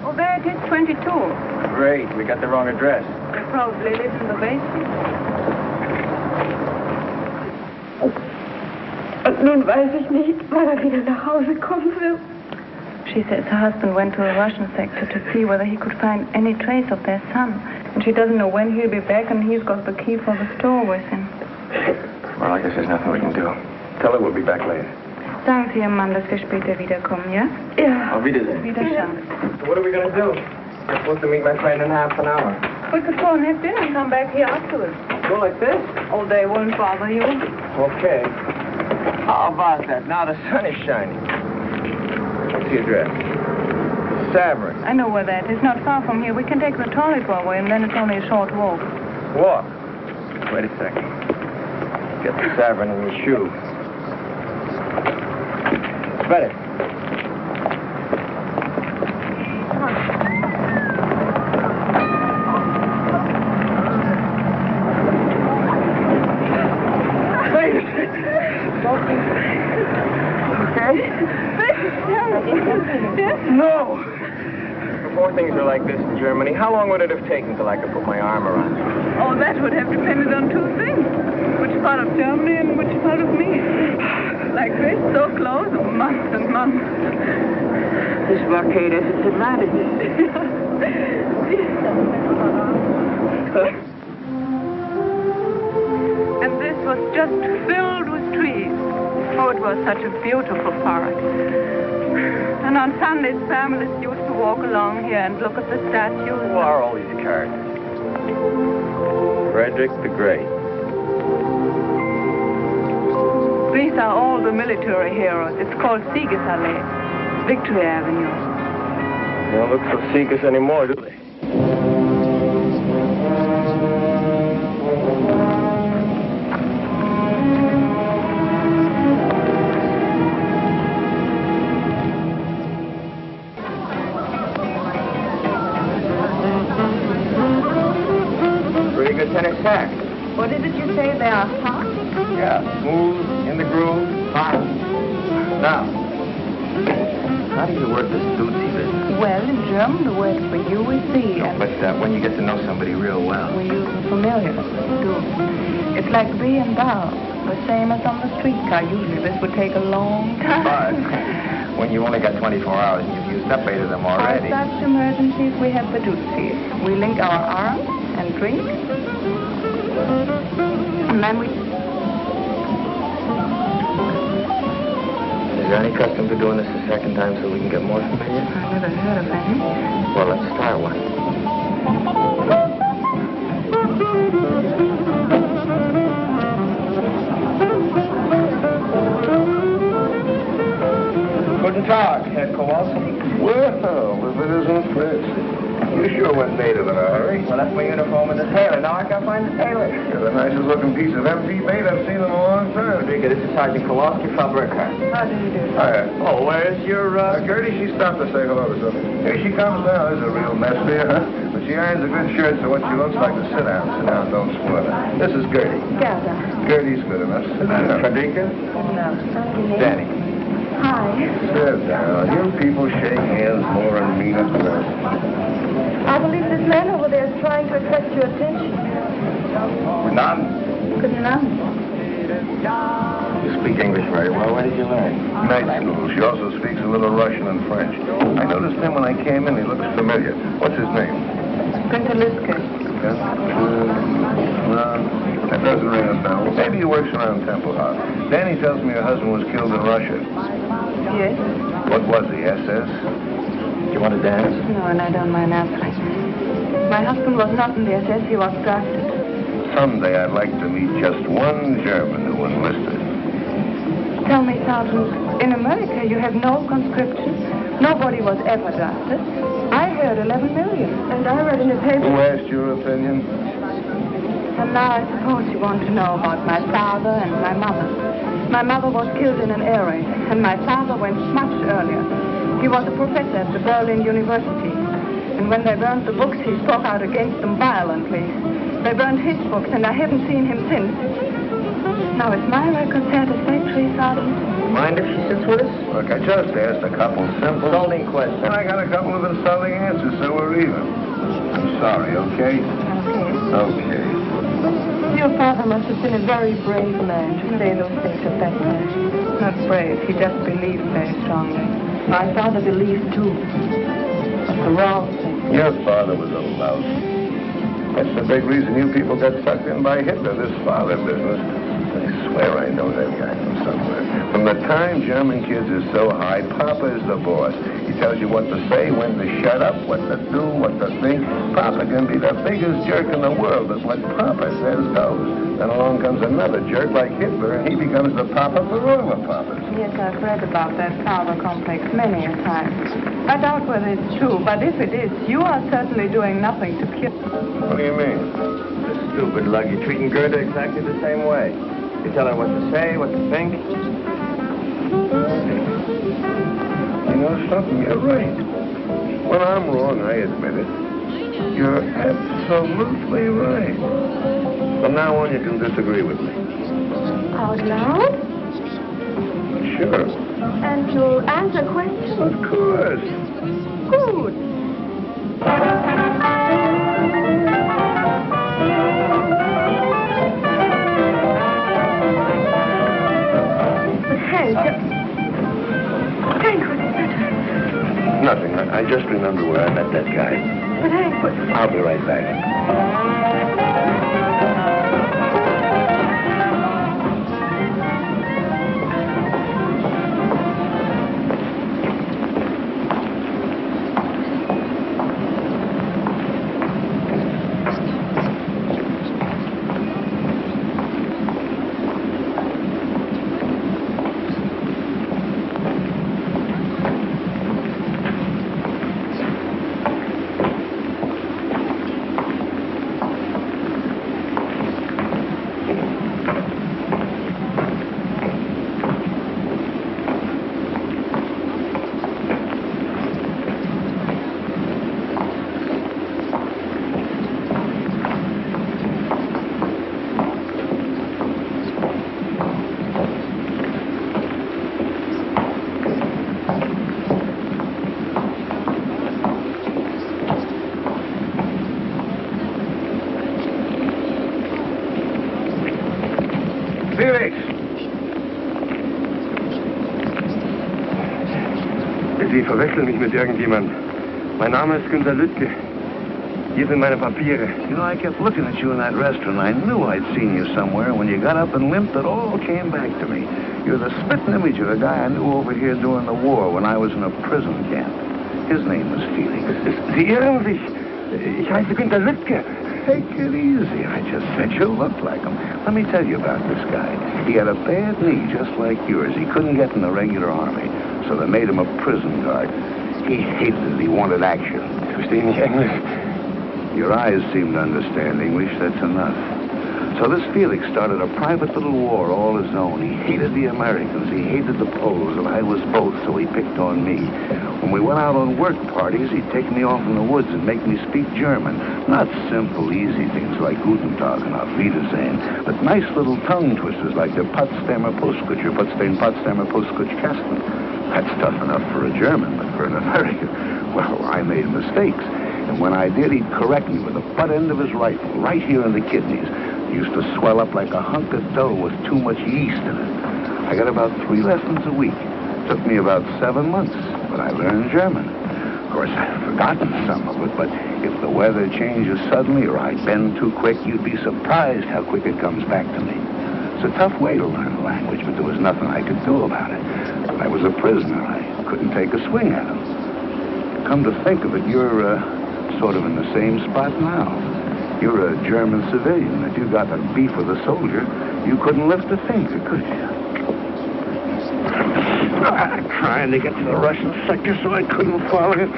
Oh, there it is, 22. Great, we got the wrong address. They probably live in the basement. Und nun weiß ich nicht, wann wieder nach Hause kommen wird. She says her husband went to a Russian sector to see whether he could find any trace of their son. And she doesn't know when he'll be back, and he's got the key for the store with him. Well, I guess there's nothing we can do. Tell her we'll be back later. Sagen Sie Ihrem Mann, dass wir später wiederkommen, ja? Ja. Auf Wiedersehen. Wiederschauen. So what are we going to do? We're supposed to meet my friend in half an hour. We could go and have dinner and come back here afterwards. Go like this? Oh, they won't bother you. Okay. How about that? Now the sun is shining. What's the address? Savern. I know where that is. Not far from here. We can take the trolley doorway, and then it's only a short walk. Walk. Wait a second. Get the Savern in your shoe. Better. No! Before things were like this in Germany, how long would it have taken till I could put my arm around you? Oh, that would have depended on two things. Which part of Germany and which part of me. Like this, so close, oh, months and months. This blockade has its advantages. And this was just filled with trees. Oh, it was such a beautiful park. And on Sundays, families used to walk along here and look at the statues. Who are all these characters? Frederick the Great. These are all the military heroes. It's called Siegesallee, Victory Avenue. They don't look so Sieges anymore, do they? Pretty good tenor sax. What is it you say they are, huh? Yeah, smooth, in the groove, fine. Now, how do you work this Dutzy business? Well, in German, the word for you is Sie. No, but when you get to know somebody real well. We use the familiar, do. It's like thee and thou, the same as on the streetcar. Usually this would take a long time. But when you only got 24 hours and you've used up 8 of them already. For such emergencies, we have the Dutzy. We link our arms and drink. And then we... Is there any custom to doing this a second time so we can get more familiar? I never heard of any. Well, let's start one. Guten Tag, Herr Kowalski. Well, if it isn't Fritz. You sure went native in a hurry. Well, that's my uniform and the tailor. Now I can't find the tailor. You're the nicest looking piece of empty bait I've seen in a long time. Rodriguez, this is Sergeant Kowalski from Burkhardt. How do you do? Hiya. Oh, where's your, Gertie, she stopped to say hello to something. Here she comes now. There's a real mess here, huh? But she irons a good shirt, so what she looks like to sit down. Sit down, don't spoil it. This is Gertie. Gerda. Gertie's good enough. Sit down. Frederica? No. Danny. Hi. Sit down. You people shake hands more and mean it less. I believe this man over there is trying to attract your attention. None. Guten Abend. You speak English very well. Where did you learn? Night school. She also speaks a little Russian and French. I noticed him when I came in. He looks familiar. What's his name? Günther Liske. That doesn't ring a bell. Maybe he works around Temple House. Danny tells me her husband was killed in Russia. Yes? What was he, SS? Do you want to dance? No, and I don't mind answering. My husband was not in the SS. He was drafted. Someday I'd like to meet just one German who enlisted. Tell me, Sergeant, in America you have no conscription. Nobody was ever drafted. I heard 11 million. And I read in the paper... Who asked your opinion? And now I suppose you want to know about my father and my mother. My mother was killed in an air raid, and my father went much earlier. He was a professor at the Berlin University. And when they burned the books, he spoke out against them violently. They burned his books, and I haven't seen him since. Now, is my record satisfactory, Sergeant? Mind if she sits with us? Look, I just asked a couple simple... insulting questions. And I got a couple of insulting answers, so we're even. I'm sorry, okay? Okay. Your father must have been a very brave man to say those things at that time. Not brave, he just believed very strongly. My father believed, too. But the wrong thing. Your father was a louse. That's the big reason you people got sucked in by Hitler, this father business. I swear I know that guy from somewhere. From the time German kids are so high, Papa is the boss. He tells you what to say, when to shut up, what to do, what to think. Papa can be the biggest jerk in the world, but what Papa says goes. Then along comes another jerk like Hitler, and he becomes the Papa for all the Papas. Yes, I've read about that father complex many a time. I doubt whether it's true, but if it is, you are certainly doing nothing to kill. What do you mean? The stupid lug. You're treating Gerda exactly the same way. You tell her what to say, what to think. You know something? You're right. When I'm wrong, I admit it. You're absolutely right. From now on, you can disagree with me. Out loud? Sure. And you'll answer questions? Of course. Good. Hank, what's the matter? Nothing. I just remember where I met that guy. But Hank, what... I'll be right back. Felix! Sie verwechseln mich mit irgendjemand. Mein Name ist Günter Lüttke. Hier sind meine Papiere. You know, I kept looking at you in that restaurant. I knew I'd seen you somewhere. When you got up and limped, it all came back to me. You're the spitting image of the guy I knew over here during the war when I was in a prison camp. His name was Felix. Sie irren sich. Ich heiße Günter Lüttke. Take it easy. I just said you looked like him. Let me tell you about this guy. He had a bad knee just like yours. He couldn't get in the regular army, so they made him a prison guard. He hated it. He wanted action. Verstehen Sie English? Your eyes seem to understand English. That's enough. So this Felix started a private little war all his own. He hated the Americans. He hated the Poles, and I was both, so he picked on me. When we went out on work parties, he'd take me off in the woods and make me speak German. Not simple, easy things like Guten Tag and Auf Wiedersehen, but nice little tongue twisters like the Potsdamer Postkutscher, Potsdamer Postkutschasten. That's tough enough for a German, but for an American, well, I made mistakes. And when I did, he'd correct me with the butt end of his rifle, right here in the kidneys. It used to swell up like a hunk of dough with too much yeast in it. I got about 3 lessons a week. Took me about 7 months, but I learned German. Of course, I've forgotten some of it, but if the weather changes suddenly or I bend too quick, you'd be surprised how quick it comes back to me. It's a tough way to learn a language, but there was nothing I could do about it. I was a prisoner. I couldn't take a swing at him. Come to think of it, you're sort of in the same spot now. You're a German civilian. If you got a beef with a soldier, you couldn't lift a finger, could you? I'm trying to get to the Russian sector so I couldn't follow you.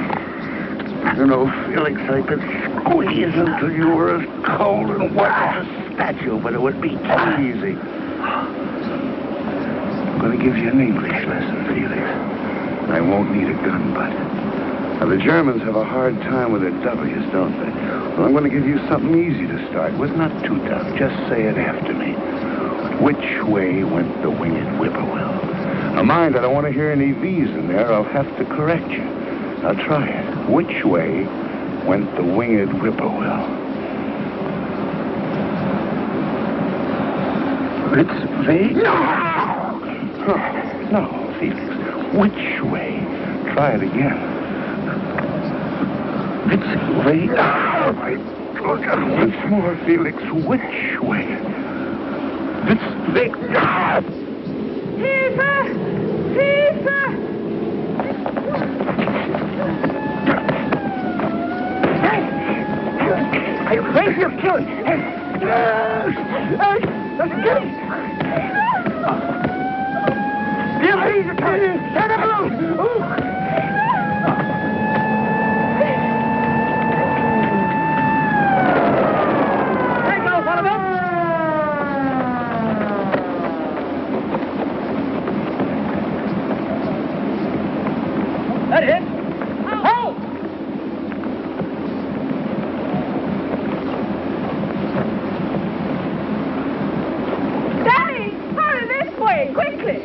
You know, Felix, I could squeeze until you were as cold and wet as a statue, but it would be too easy. I'm going to give you an English lesson, Felix. I won't need a gun, but Now, the Germans have a hard time with their W's, don't they? Well, I'm going to give you something easy to start with, not too tough. Just say it after me. Which way went the winged whippoorwill? Now, mind, I don't want to hear any V's in there. I'll have to correct you. Now, try it. Which way went the winged whippoorwill? It's V. No! No, Felix. Which way? Try it again. It's V. Oh, my God. Once more, Felix. Which way? It's V. Hilfe! Hilfe! Are you crazy? You're killing. That it? Hold! Danny, hurry this way, quickly!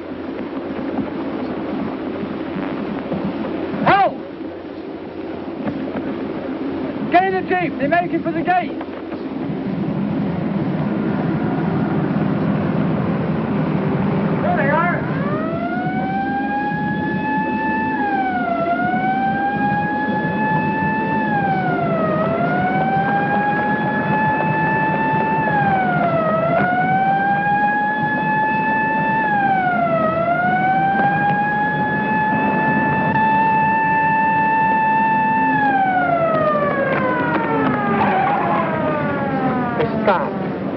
Help! Get in the jeep. They're making for the gate. There they are.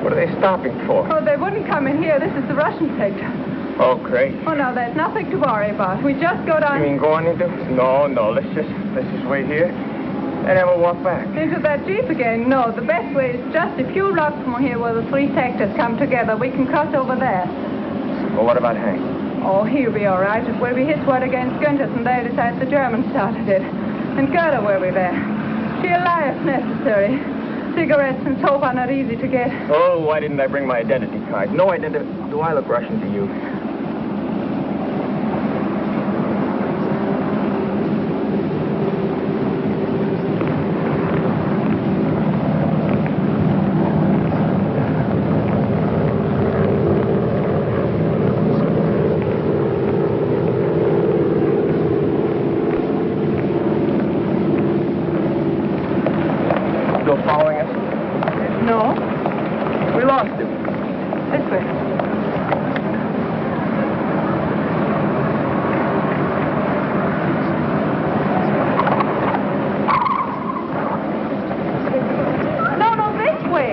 What are they stopping for? Oh, they wouldn't come in here. This is the Russian sector. Oh, great. Oh, no, there's nothing to worry about. We just go down... You mean going into... No, let's just wait here and then we'll walk back. Into that jeep again? No, the best way is just a few blocks from here where the three sectors come together. We can cross over there. Well, what about Hank? Oh, he'll be all right. It will be his word against Günther's, and they decide the Germans started it. And Gerda will be there. She'll lie if necessary. Cigarettes and soap are not easy to get. Oh, why didn't I bring my identity card? No identity. Do I look Russian to you? Still following us? No. We lost him. This way. No, this way.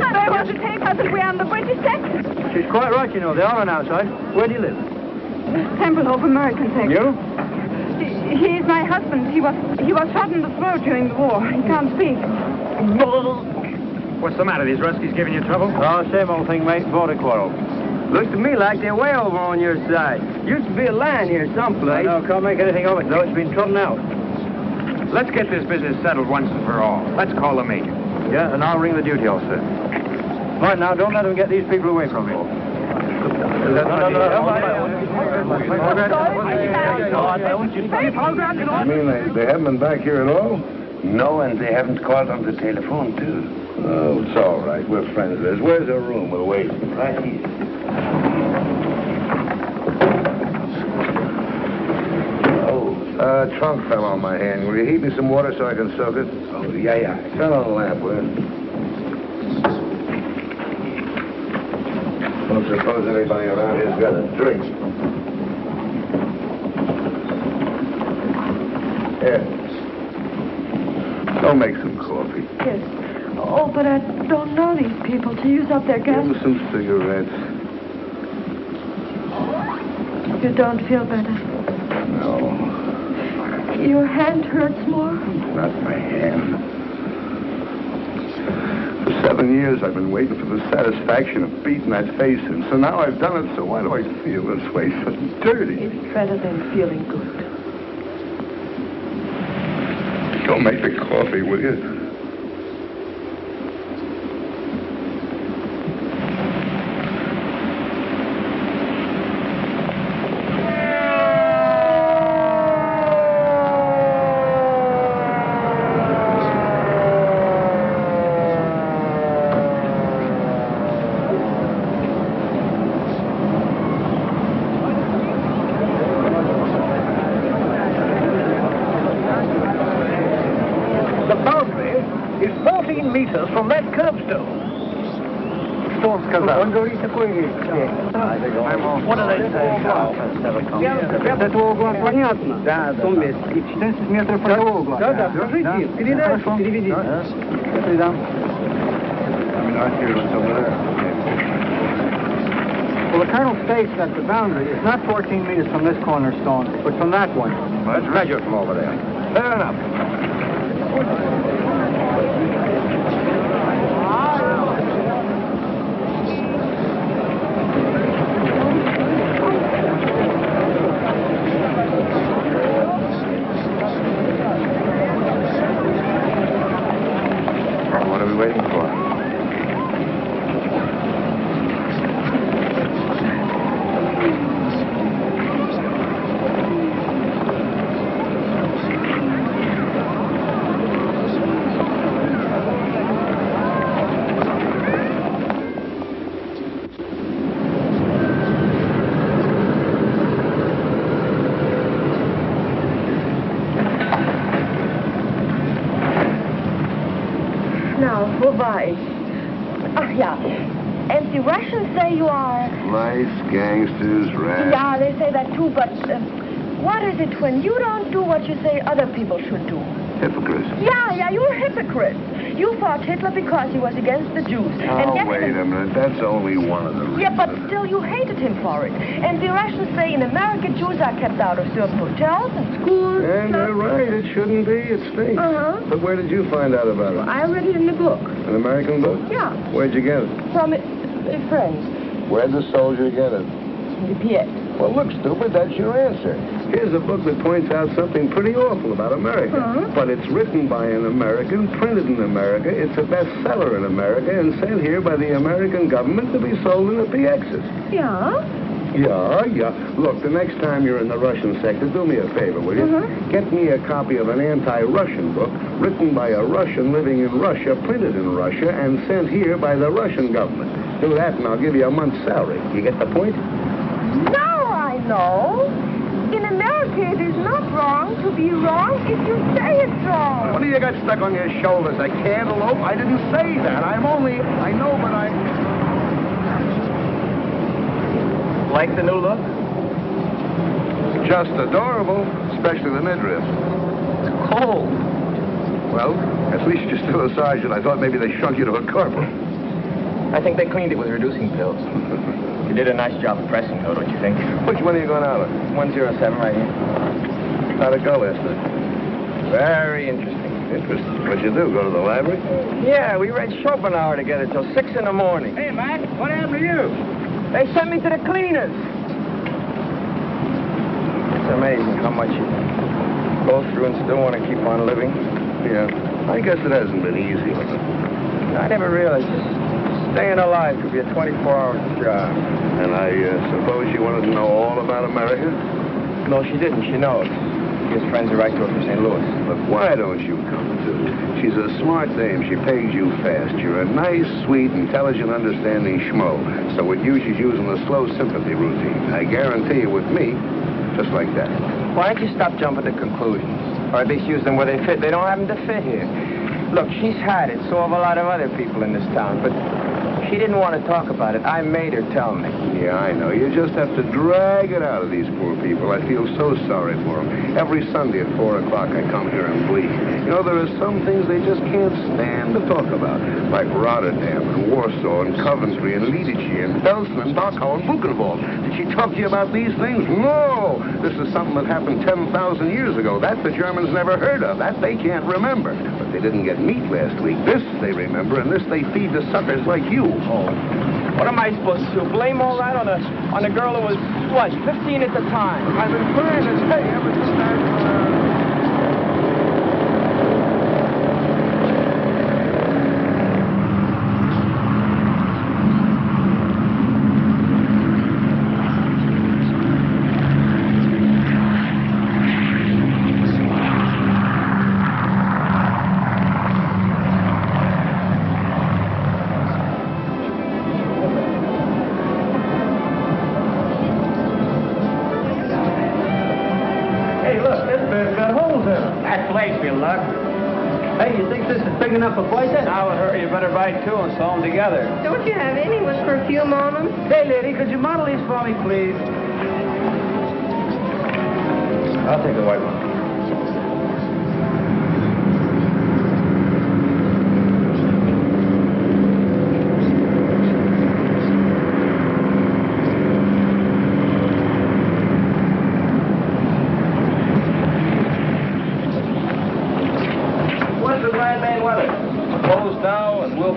They want to take us and we're on the British sector. She's quite right, you know. They are on our side. Where do you live? Templehof, American sector. You? He is my husband. He was shot in the throat during the war. He can't speak. What's the matter? These Ruskies giving you trouble? Oh, same old thing, mate. Border quarrel. Looks to me like they're way over on your side. Used to be a line here someplace. No, can't make anything of it, though. It's been trodden out. Let's get this business settled once and for all. Let's call the major. Yeah, and I'll ring the duty officer. Right, now, don't let them get these people away from me. You mean they haven't been back here at all? No, and they haven't called on the telephone, too. Oh, it's all right. We're friends of theirs. Where's their room? We'll wait. Right here. Trunk fell on my hand. Will you heat me some water so I can soak it? Oh, yeah. Turn on the lamp, will you? Don't suppose anybody around here's got a drink. Here. Go make some coffee. Yes. Oh, but I don't know these people to use up their gas. Give them some cigarettes. You don't feel better. No. Your hand hurts more? Not my hand. 7 years I've been waiting for the satisfaction of beating that face in. So now I've done it, so why do I feel this way? So dirty. It's better than feeling good. Go make the coffee, will you? From that curbstone. Storm сказал. Он говорит такой вещь. What did I say? С этого угла понятно. Да, 14 метров от того угла. Да, скажите, передайте, переведите. Передам. Well, the colonel states that the boundary is not 14 meters from this cornerstone, but from that one. Let's measure from over there. Fair enough. What are we waiting for? Wo war ich? Ach ja. And the Russians say you are... Nice gangsters, rats. Yeah, they say that too, but what is it when you don't do what you say other people should do? Hypocrites. Yeah, you're a hypocrite. You fought Hitler because he was against the Jews. Oh, wait a minute. That's only one of the reasons. Yeah, but still you hated him for it. And the Russians say in America Jews are kept out of certain hotels and schools. And they're right. It shouldn't be. It stinks. Uh-huh. But where did you find out about it? I read it in the book. An American book? Yeah. Where'd you get it? From a friend. Where'd the soldier get it? The Piet. Well, look, stupid, that's your answer. Here's a book that points out something pretty awful about America. Uh-huh. But it's written by an American, printed in America, it's a bestseller in America, and sent here by the American government to be sold in the PXs. Yeah? Yeah. Look, the next time you're in the Russian sector, do me a favor, will you? Uh-huh. Get me a copy of an anti-Russian book written by a Russian living in Russia, printed in Russia, and sent here by the Russian government. Do that, and I'll give you a month's salary. You get the point? Now I know. In America, it is not wrong to be wrong if you say it's wrong. What do you got stuck on your shoulders? A cantaloupe? I didn't say that. I know, but I... Like the new look? Just adorable, especially the midriff. It's cold. Well, at least you're still a sergeant. I thought maybe they shrunk you to a corporal. I think they cleaned it with reducing pills. You did a nice job of pressing, though, don't you think? Which one are you going out of? 107 right here. How'd it go last night? Very interesting. Interesting. What'd you do, go to the library? Yeah, we read Schopenhauer together till 6 in the morning. Hey, Mac, what happened to you? They sent me to the cleaners. It's amazing how much you go through and still want to keep on living. Yeah. I guess it hasn't been easy with it. I never realized staying alive could be a 24-hour job. And I suppose she wanted to know all about America? No, she didn't. She knows. She has friends who write to her from St. Louis. Look, why don't you come to? She's a smart dame. She pegs you fast. You're a nice, sweet, intelligent, understanding schmo. So with you, she's using the slow sympathy routine. I guarantee you with me, just like that. Why don't you stop jumping to conclusions? Or at least use them where they fit. They don't happen to fit here. Look, she's had it. So have a lot of other people in this town. But she didn't want to talk about it. I made her tell me. Yeah, I know. You just have to drag it out of these poor people. I feel so sorry for them. Every Sunday at 4 o'clock, I come here and bleed. You know, there are some things they just can't stand to talk about, like Rotterdam and Warsaw and Coventry and Lidice and Belsen and Dachau and Buchenwald. Did she talk to you about these things? No! This is something that happened 10,000 years ago. That the Germans never heard of. That they can't remember. But they didn't get meat last week. This they remember, and this they feed to suckers like you. Oh. What am I supposed to do? Blame all that on a girl who was, what, 15 at the time? I've been trying to tell you ever since enough for Boyce? Now, hurry, you better buy two and sew them together. Don't you have any with perfume on them? Hey, lady, could you model these for me, please? I'll take the white one.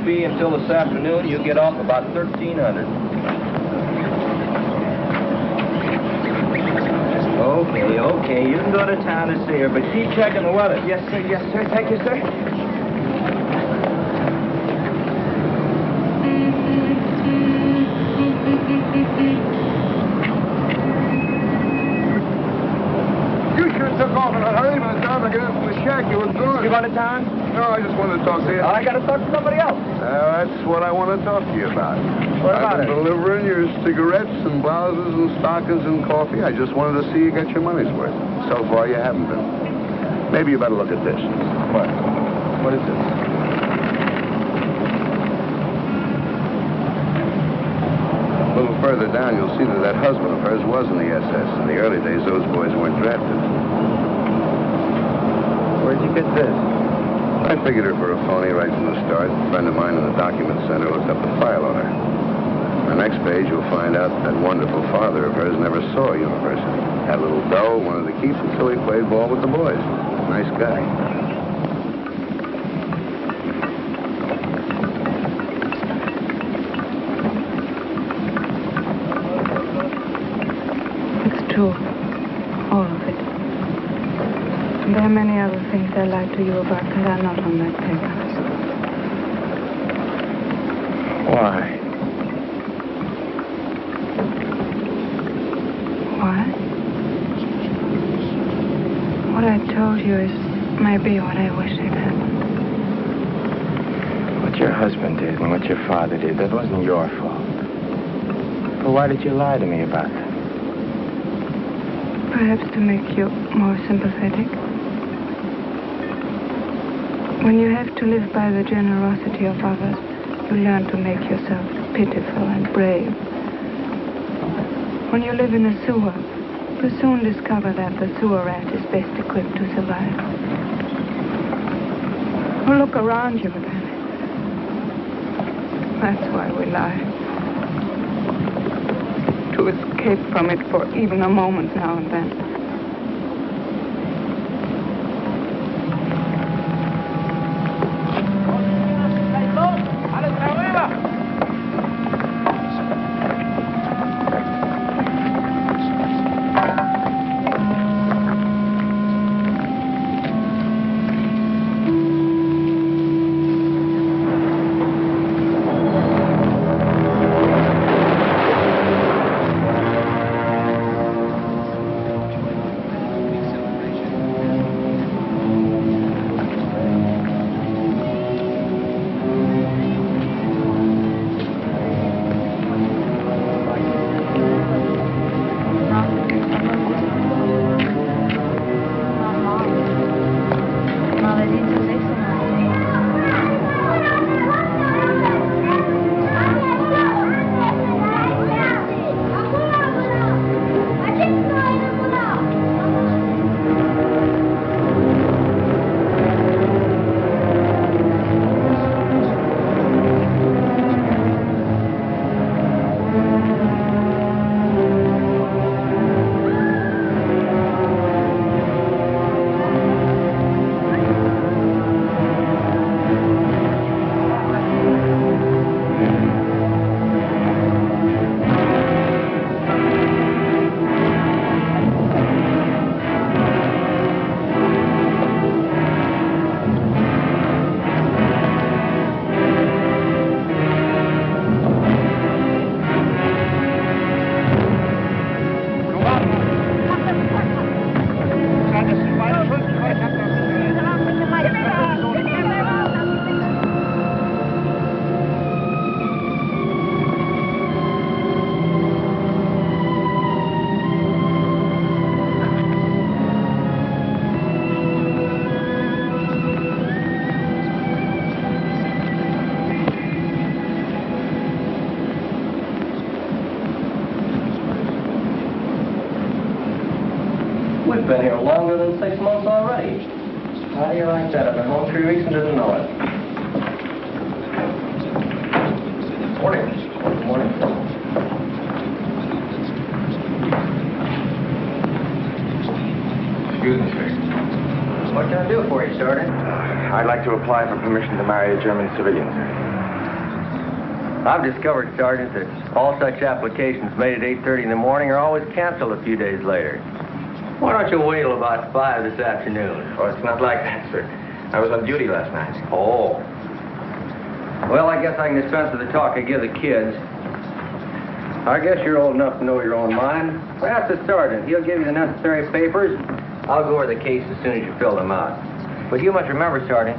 Until this afternoon, you get off about 1,300. Okay, you can go to town to see her, but keep checking the weather. Yes, sir. Thank you, sir. You sure took off in a hurry. By the time I get into the shack, you was gone. You going to town? No, I just wanted to talk to you. I got to talk to somebody else. That's what I want to talk to you about. What about I've been delivering your cigarettes and blouses and stockings and coffee. I just wanted to see you get your money's worth. So far, you haven't been. Maybe you better look at this. What? What is this? A little further down, you'll see that husband of hers was in the SS. In the early days, those boys weren't drafted. Where'd you get this? I figured her for a phony right from the start. A friend of mine in the document center looked up the file on her. On the next page, you'll find out that wonderful father of hers never saw a university. Had a little dough, wanted to keep it, so he played ball with the boys. Nice guy. It's true. All of it. And there are many other things I lied to you about that are not on that paper. Why? Why? What I told you is maybe what I wish had happened. What your husband did and what your father did, that wasn't your fault. But why did you lie to me about that? Perhaps to make you more sympathetic. When you have to live by the generosity of others, you learn to make yourself pitiful and brave. When you live in a sewer, you soon discover that the sewer rat is best equipped to survive. Well, look around you then. That's why we lie. To escape from it for even a moment now and then. We've been here longer than 6 months already. How do you like that? I've been home 3 weeks and didn't know it. Morning. Good morning. Excuse me, sir. What can I do for you, Sergeant? I'd like to apply for permission to marry a German civilian, sir. I've discovered, Sergeant, that all such applications made at 8:30 in the morning are always canceled a few days later. Why don't you wait till about 5 this afternoon? Oh, it's not like that, sir. I was on duty last night. Oh. Well, I guess I can dispense with the talk I give the kids. I guess you're old enough to know your own mind. Well, ask the sergeant. He'll give you the necessary papers. I'll go over the case as soon as you fill them out. But you must remember, Sergeant,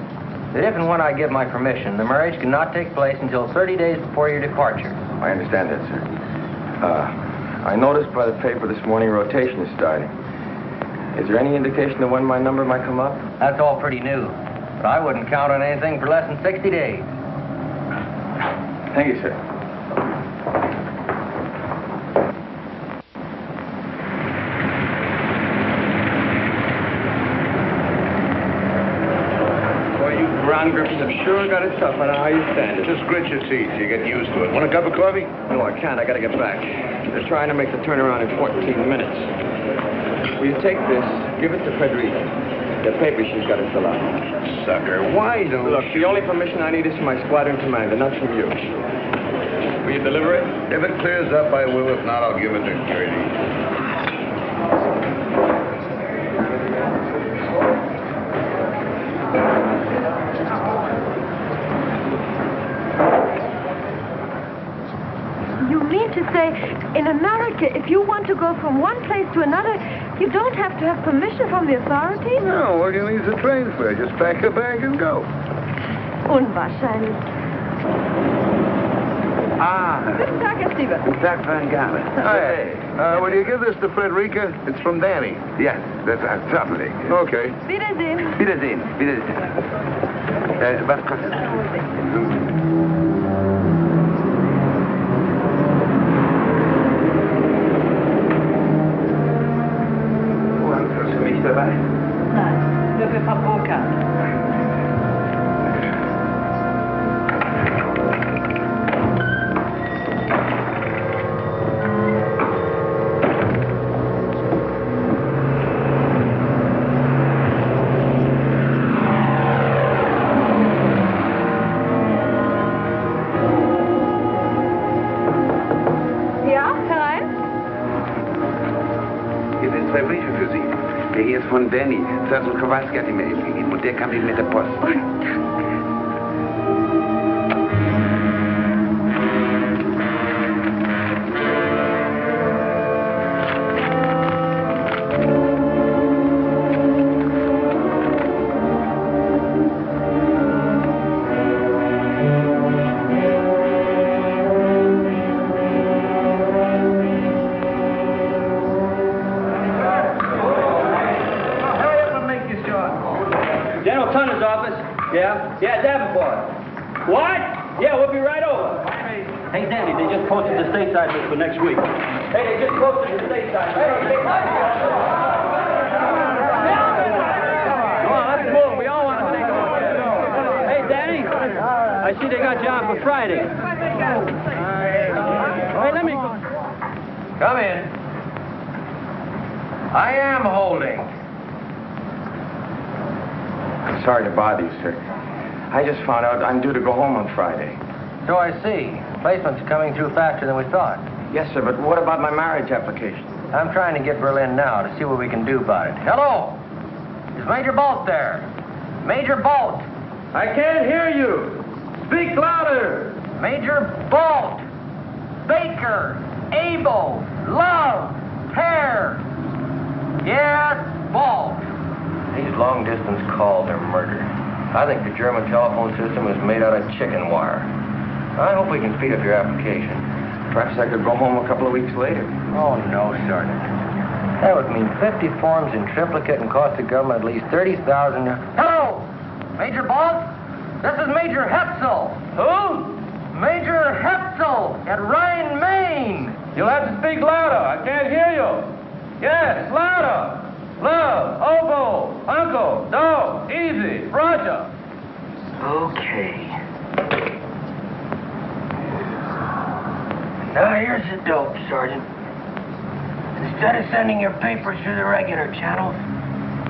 that if and when I give my permission, the marriage cannot take place until 30 days before your departure. I understand that, sir. I noticed by the paper this morning rotation is starting. Is there any indication of when my number might come up? That's all pretty new. But I wouldn't count on anything for less than 60 days. Thank you, sir. Ground grippers have sure got it tough. I know how you stand it. Just grit your teeth. You get used to it. Want a cup of coffee? No, I can't. I gotta get back. They're trying to make the turnaround in 14 minutes. Will you take this? Give it to Frederica. The paper she's got to fill out. Sucker, why don't Look, the only permission I need is from my squadron commander, not from you. Will you deliver it? If it clears up, I will. If not, I'll give it to Gertie. You mean to say, in America, if you want to go from one place to another, you don't have to have permission from the authorities? No, all you need is a train fare. Just pack a bag and go. Unwahrscheinlich. Guten Tag, Herr Stieber. Guten Tag, Van Galen. Hey, will you give this to Frederica? It's from Danny. Yes, that's certainly. Okay. Wiedersehen. Wiedersehen. Wiedersehen. Was kostet das? Nein, nur für Frau Burkhardt. Ja, herein? Hier sind 2 Briefe für Sie. Der hier ist von Danny. Sergeant Kowalski hat ihn mir eben gegeben und der kam eben mit der Post. General Tunner's office. Yeah? Yeah, Davenport. What? Yeah, we'll be right over. Hey, Danny, they just posted the stateside list for next week. Hey, they just posted the stateside list. Come on, let's move. We all want to take a look at it. Hey, Danny, I see they got you on for Friday. Hey, let me go. Come in. I am holding. I'm sorry to bother you, sir. I just found out I'm due to go home on Friday. So I see. Placement's coming through faster than we thought. Yes, sir, but what about my marriage application? I'm trying to get Berlin now to see what we can do about it. Hello? Is Major Bolt there? Major Bolt! I can't hear you! Speak louder! Major Bolt! Baker! Abel! Love! Pear! Yes, Bolt! These long-distance calls are murder. I think the German telephone system is made out of chicken wire. I hope we can speed up your application. Perhaps I could go home a couple of weeks later. Oh, no, Sergeant. That would mean 50 forms in triplicate and cost the government at least $30,000. Hello! Major Bolt? This is Major Hetzel. Who? Major Hetzel at Rhine, Maine. You'll have to speak louder. I can't hear you. Yes, louder. love, oboe, uncle, do, easy, Roger. Okay. Now here's the dope, Sergeant. Instead of sending your papers through the regular channels,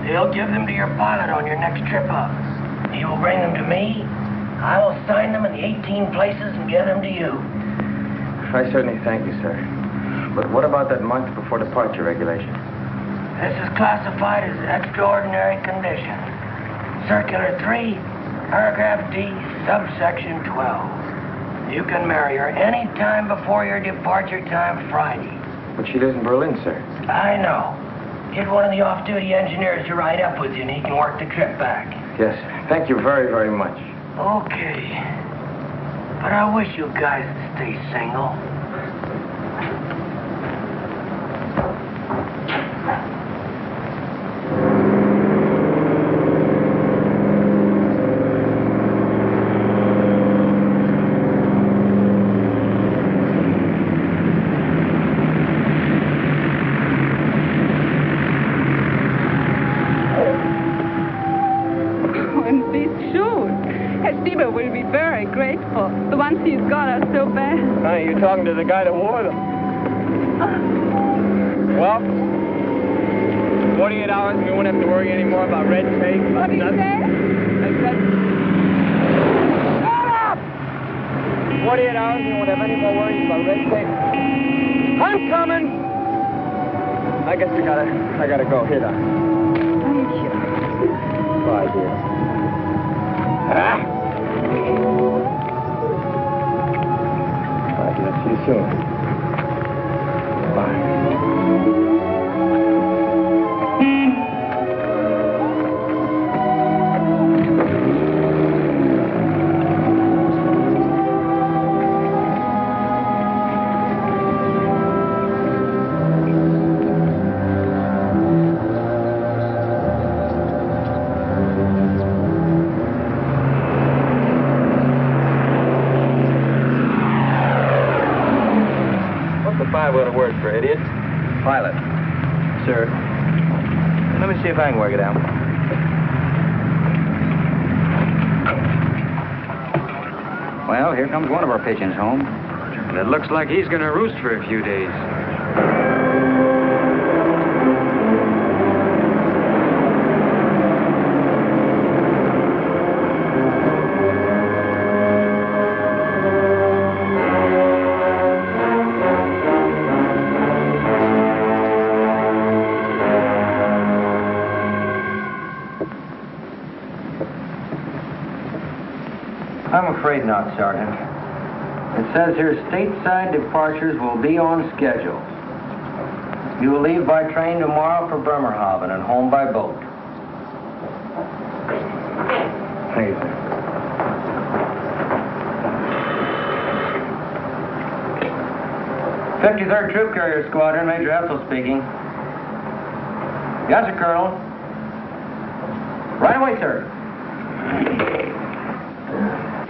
they'll give them to your pilot on your next trip up. He will bring them to me. I will sign them in the 18 places and get them to you. I certainly thank you, sir. But what about that month before departure regulation? This is classified as extraordinary condition. Circular 3, paragraph D, subsection 12. You can marry her any time before your departure time Friday. But she lives in Berlin, sir. I know. Get one of the off-duty engineers to ride up with you and he can work the trip back. Yes, thank you very, very much. Okay. But I wish you guys would stay single. The ones he's got are so bad. Honey, you're talking to the guy that wore them. Well, 48 hours and we won't have to worry anymore about red tape. What did you say? I said... Shut up! 48 hours and we won't have any more worries about red tape. I'm coming! I guess I gotta go. Here, Doc. Thank you. Bye, dear. Ah! See you soon. Bye. What a word for idiot. Pilot. Sir. Let me see if I can work it out. Well, here comes one of our pigeons home. And it looks like he's going to roost for a few days. I'm afraid not, Sergeant. It says here stateside departures will be on schedule. You will leave by train tomorrow for Bremerhaven and home by boat. Thank you, sir. 53rd Troop Carrier Squadron, Major Etzel speaking. Yes, sir, Colonel. Right away, sir.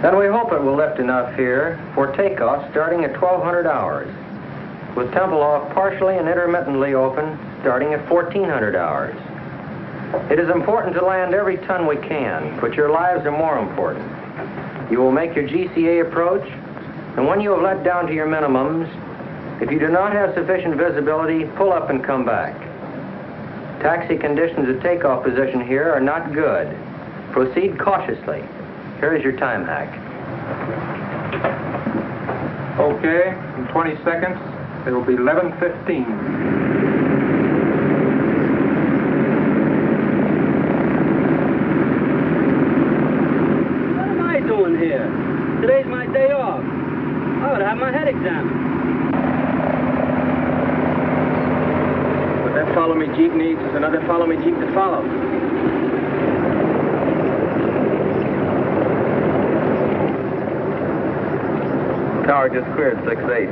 Then we hope it will lift enough here for takeoff starting at 1200 hours, with Tempelhof partially and intermittently open starting at 1400 hours. It is important to land every ton we can, but your lives are more important. You will make your GCA approach, and when you have let down to your minimums, if you do not have sufficient visibility, pull up and come back. Taxi conditions at takeoff position here are not good. Proceed cautiously. Here is your time hack. Okay, in 20 seconds, it will be 11:15. What am I doing here? Today's my day off. I ought to have my head examined. What that follow-me Jeep needs is another follow-me Jeep to follow. Tower just cleared 6-8.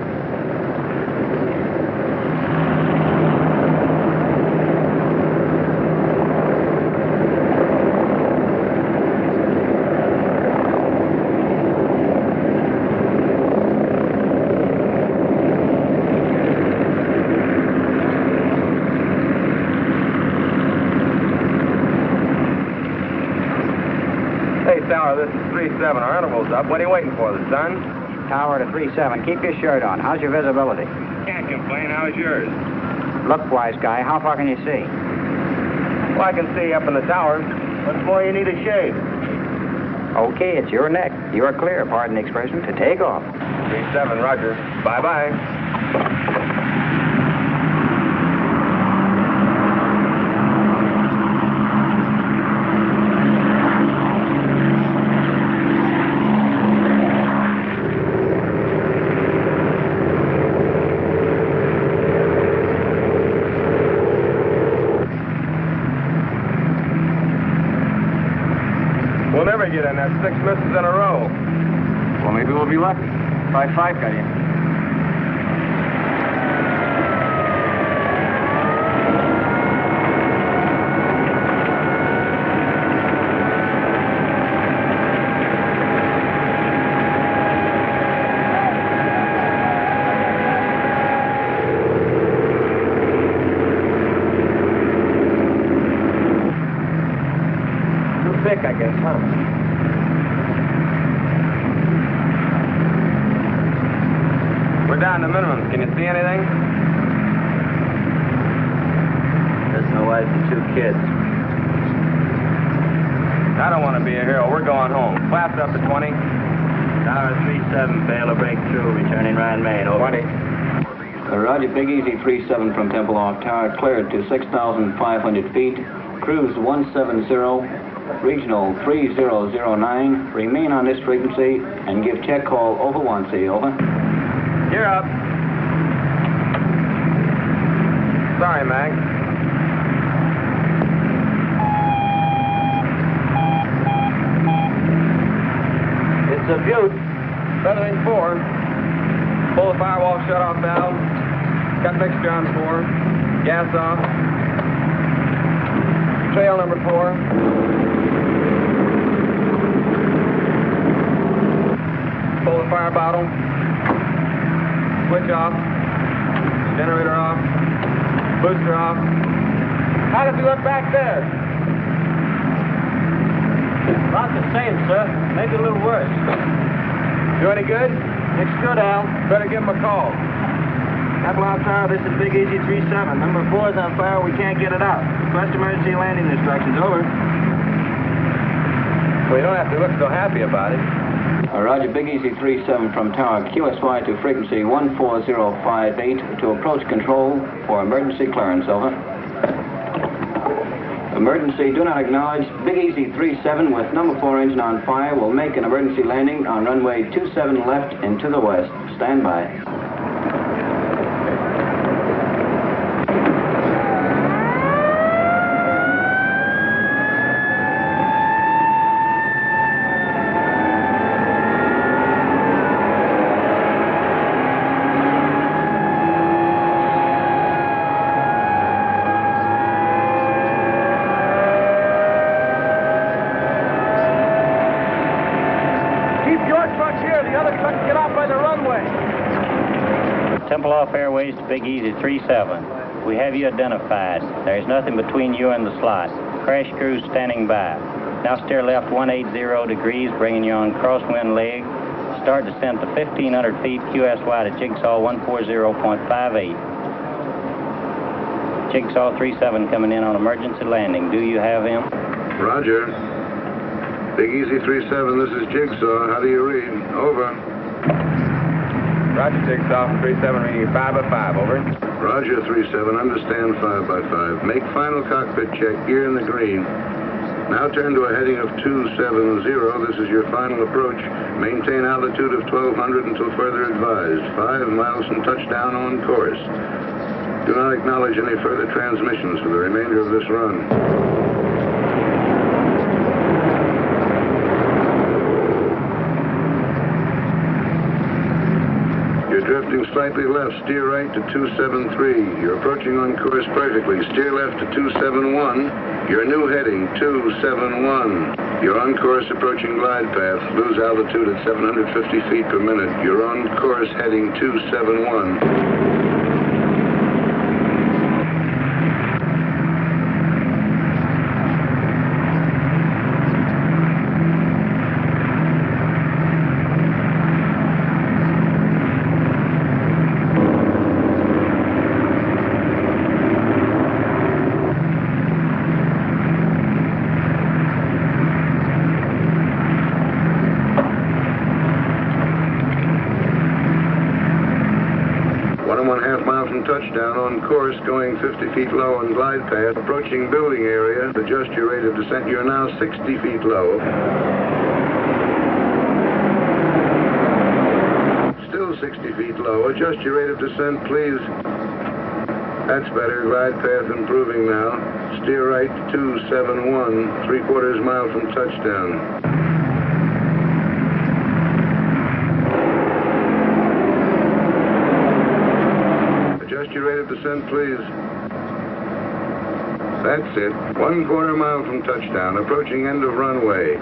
Tower, this is 3-7. Our interval's up. What are you waiting for, the sun? Tower to 3-7. Keep your shirt on. How's your visibility? Can't complain. How's yours? Look, wise guy, how far can you see? Well, I can see up in the tower. What's more, you need a shade. Okay, it's your neck. You are clear, pardon the expression, to take off. 3-7, roger. Bye-bye. We'll never get in. That's 6 misses in a row. Well, maybe we'll be lucky. 5-5 got you. Too thick, I guess, huh? We're down to minimums. Can you see anything? There's no wife and 2 kids. I don't want to be a hero. We're going home. Flaps up to 20. Tower 3-7, fail to break through, returning Ryan Main, over. 20. Roger, Big Easy 3-7 from Tempelhof Tower, cleared to 6,500 feet. Cruise 170, regional 3009. Remain on this frequency and give check call over 1C, over. You're up. Sorry, Mag. It's a beaut. Better than 4. Pull the firewall shut-off valve. Cut mixture on 4. Gas off. Trail number 4. Pull the fire bottle. Switch off. Generator off. Booster off. How does he look back there? About the same, sir. Maybe a little worse. Do any good? Looks good, Al. Better give him a call. Tempelhof Tower, this is Big Easy 3-7. Number 4 is on fire. We can't get it out. Request emergency landing instructions. Over. Well, you don't have to look so happy about it. Roger, Big Easy 3-7 from Tower, QSY to frequency 14058 to approach control for emergency clearance, over. Emergency, do not acknowledge. Big Easy 3-7 with number 4 engine on fire will make an emergency landing on runway 27 left and to the west. Stand by. Tempelhof Airways to Big Easy 3-7. We have you identified. There is nothing between you and the slot. Crash crew standing by. Now steer left 180 degrees, bringing you on crosswind leg. Start descent to 1,500 feet, QSY to Jigsaw 140.58. Jigsaw 3-7 coming in on emergency landing. Do you have him? Roger. Big Easy 3-7, this is Jigsaw. How do you read? Over. Roger, Jigsaw, 3-7, reading 5x5, over. Roger, 3-7, understand 5x5. Make final cockpit check, gear in the green. Now turn to a heading of 270. This is your final approach. Maintain altitude of 1,200 until further advised. 5 miles from touchdown on course. Do not acknowledge any further transmissions for the remainder of this run. Drifting slightly left, steer right to 273. You're approaching on course perfectly. Steer left to 271. Your new heading, 271. You're on course approaching glide path. Lose altitude at 750 feet per minute. You're on course heading 271. from touchdown on course, going 50 feet low on glide path, approaching building area. Adjust your rate of descent. You're now 60 feet low. Still 60 feet low. Adjust your rate of descent, please. That's better. Glide path improving now. Steer right 271, 3/4 mile from touchdown. Adjust your rate of descent, please. That's it. 1/4 mile from touchdown. Approaching end of runway.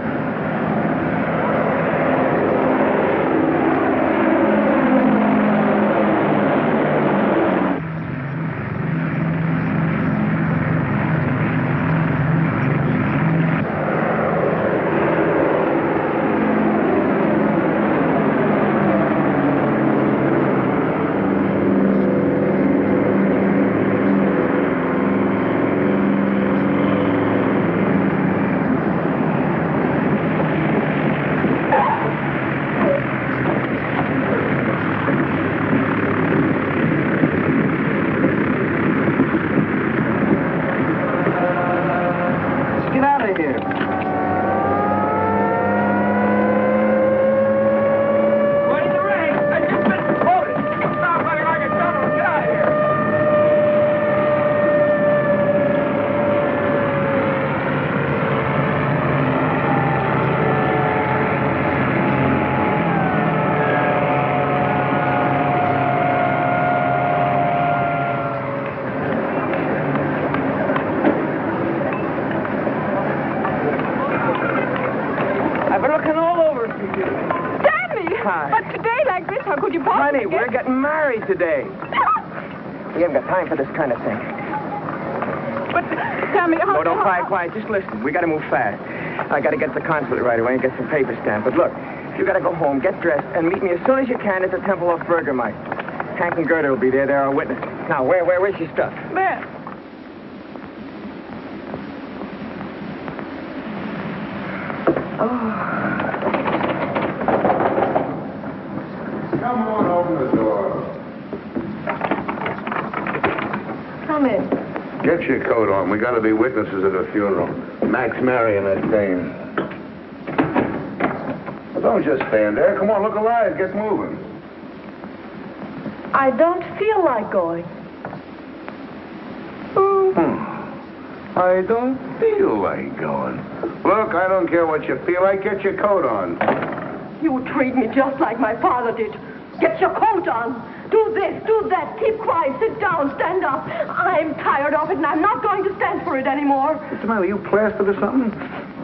Today. We haven't got time for this kind of thing. But, Sammy, No, don't cry, quiet. Just listen. We got to move fast. I got to get to the consulate right away and get some paper stamped. But look, you got to go home, get dressed, and meet me as soon as you can at the Temple of Burgermeister. Hank and Gerda will be there. They're our witnesses. Now, where's your stuff? There. Come on, open the door. Come in. Get your coat on. We got to be witnesses at a funeral. Max marrying that dame. Well, don't just stand there. Come on, look alive. Get moving. I don't feel like going. I don't feel like going. Look, I don't care what you feel like. Get your coat on. You treat me just like my father did. Get your coat on. Do this, do that. Keep quiet. Sit down. Stand up. I'm tired of it, and I'm not going to stand for it anymore. What's the matter? You plastered or something?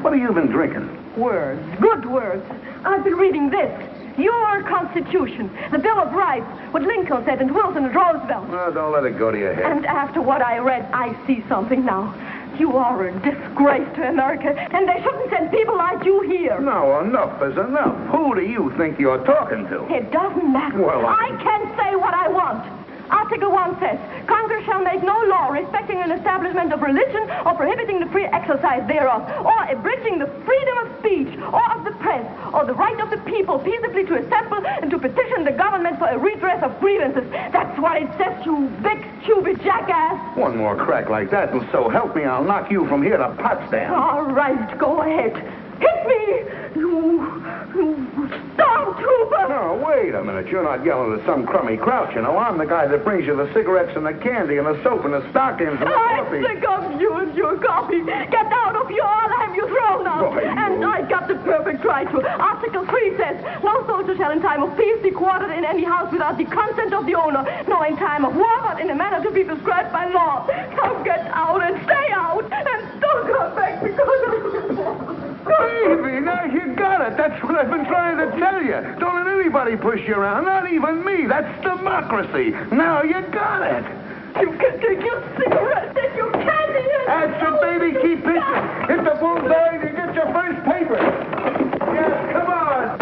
What have you been drinking? Words. Good words. I've been reading this. Your Constitution. The Bill of Rights. What Lincoln said and Wilson and Roosevelt. Well, don't let it go to your head. And after what I read, I see something now. You are a disgrace to America, and they shouldn't send people like you here. No, enough is enough. Who do you think you're talking to? It doesn't matter. Well, I can say what I want. Article 1 says, Congress shall make no law respecting an establishment of religion or prohibiting the free exercise thereof, or abridging the freedom of speech or of the press, or the right of the people peaceably to assemble and to petition the government for a redress of grievances. That's what it says, you big, stupid jackass. One more crack like that, and so help me, I'll knock you from here to Potsdam. All right, go ahead. Hit me, you stormtrooper! No, wait a minute. You're not yelling at some crummy crowd, you know. I'm the guy that brings you the cigarettes and the candy and the soap and the stockings and the coffee. I'm sick of you and your coffee. Get out of here, I'll have you thrown out. Boy, and I got the perfect right to. Article 3 says, no soldier shall in time of peace be quartered in any house without the consent of the owner, nor in time of war, but in a manner to be prescribed by law. So get out and stay out, and don't come back because of Baby, now you got it. That's what I've been trying to tell you. Don't let anybody push you around, not even me. That's democracy. Now you got it. You can take your cigarettes and your candy and... That's it, baby. Keep pitching. Hit the bullseye and get your first paper. Yes, come on.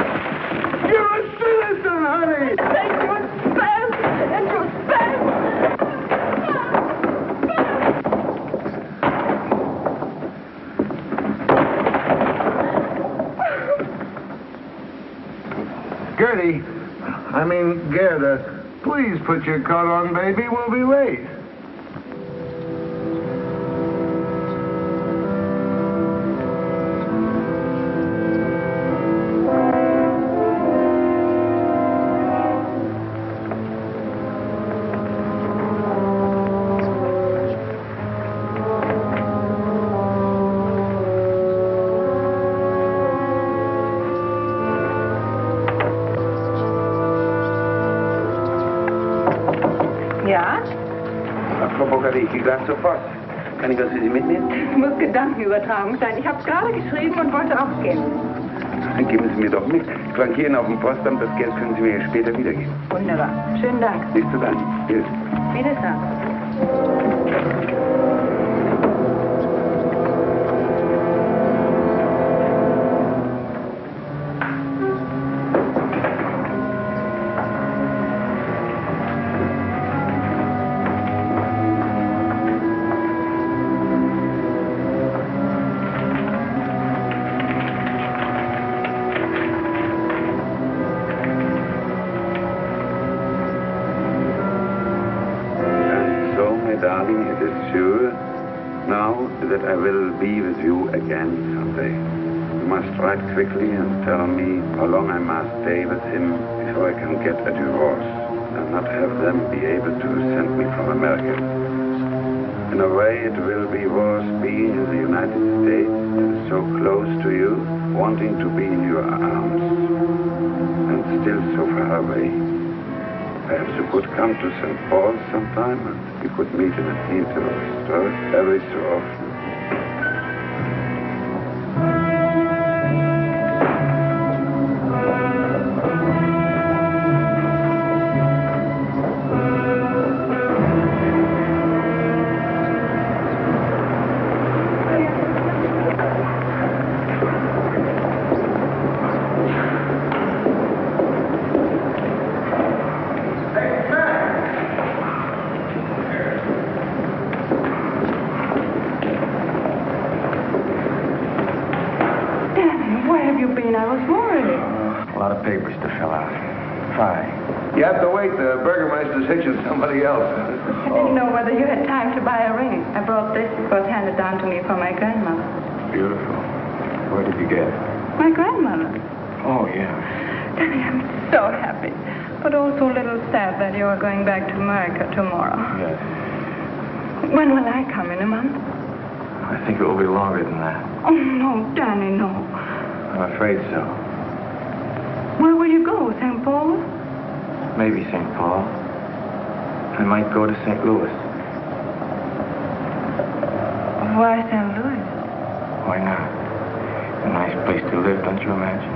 You're a citizen, honey. Take your spam and your spam. Gertie, I mean, Gerda, Please put your coat on, baby. We'll be late. Ja? Frau Bogardi, ich gehe gleich zur Post. Kann ich was für Sie mitnehmen? Es muss Gedankenübertragung sein. Ich habe gerade geschrieben und wollte auch gehen. Dann geben Sie mir doch mit. Flankieren auf dem Postamt, das Geld können Sie mir später wiedergeben. Wunderbar. Schönen Dank. Nicht zu danken. Tschüss. Wiedersehen. Darling, it is sure now that I will be with you again someday. You must write quickly and tell me how long I must stay with him before I can get a divorce and not have them be able to send me from America. In a way, it will be worse being in the United States, so close to you, wanting to be in your arms, and still so far away. Perhaps you could come to St. Paul sometime and we could meet in a theater or store every so often. A lot of papers to fill out. Fine. You have to wait. The Burgermeister's hitching somebody else. I didn't know whether you had time to buy a ring. I brought this. It was handed down to me from my grandmother. Beautiful. Where did you get it? My grandmother. Oh, yeah. Daddy, I'm so happy. But also a little sad that you are going back to America tomorrow. Yes. When will I come? In a month? I think it will be longer than that. Oh, no, Danny, no. I'm afraid so. Where will you go? St. Paul? Maybe St. Paul. I might go to St. Louis. Why St. Louis? Why not? A nice place to live, don't you imagine?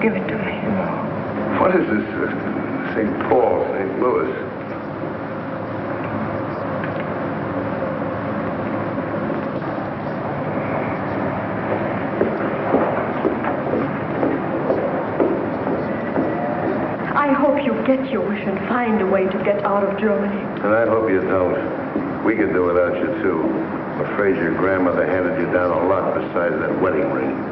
Give it to me. What is this? St. Paul, St. Louis. I hope you get your wish and find a way to get out of Germany. And I hope you don't. We could do without you, too. I'm afraid your grandmother handed you down a lot besides that wedding ring.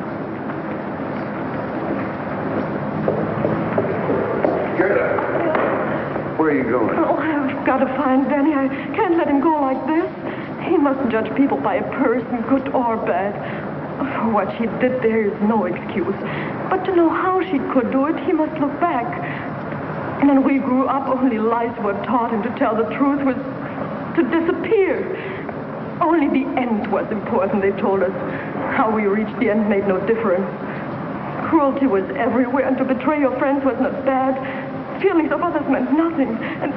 Where are you going? Oh, I've got to find Danny. I can't let him go like this. He mustn't judge people by a person, good or bad. For what she did, there is no excuse. But to know how she could do it, he must look back. And when we grew up, only lies were taught, and to tell the truth was to disappear. Only the end was important, they told us. How we reached the end made no difference. Cruelty was everywhere, and to betray your friends was not bad. Feelings of others meant nothing. And,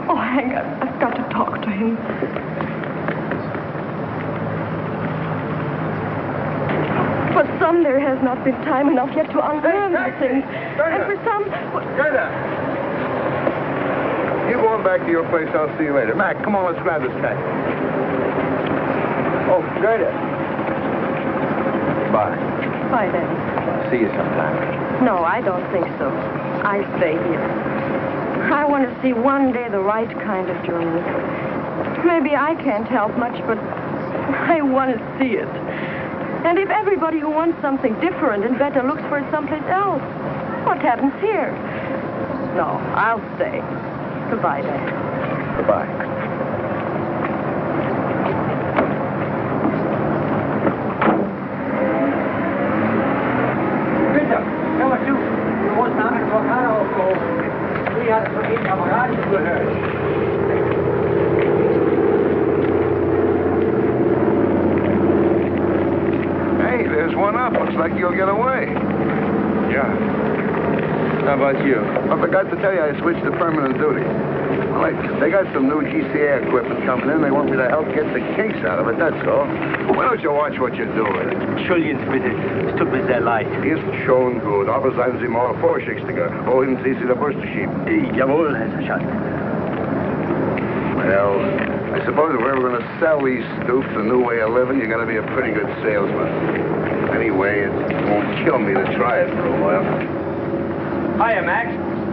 oh, Hank, I've got to talk to him. For some, there has not been time enough yet to unlearn these things. And for some... Gerda! You go on back to your place. I'll see you later. Mac, come on, let's grab this taxi. Oh, Gerda. Bye. Bye, Daddy. See you sometime. No, I don't think so. I stay here. I want to see one day the right kind of Germany. Maybe I can't help much, but I want to see it. And if everybody who wants something different and better looks for it someplace else, what happens here? No, I'll stay. Goodbye, Dad. Goodbye. Hey, there's one up. Looks like you'll get away. Yeah. How about you? I forgot to tell you I switched to permanent duty. They got some new GCA equipment coming in. They want me to help get the case out of it, that's all. Why don't you watch what you're doing? Entschuldigen Sie bitte, es tut mir sehr leid. Ist schon gut, aber seien Sie mal vorsichtiger. Wohin Sie die Brüste schieben? Jawohl, Herr Sergeant. Well, I suppose if we're ever going to sell these stoops a new way of living, you're going to be a pretty good salesman. Anyway, it won't kill me to try it for a while. Hiya, Max.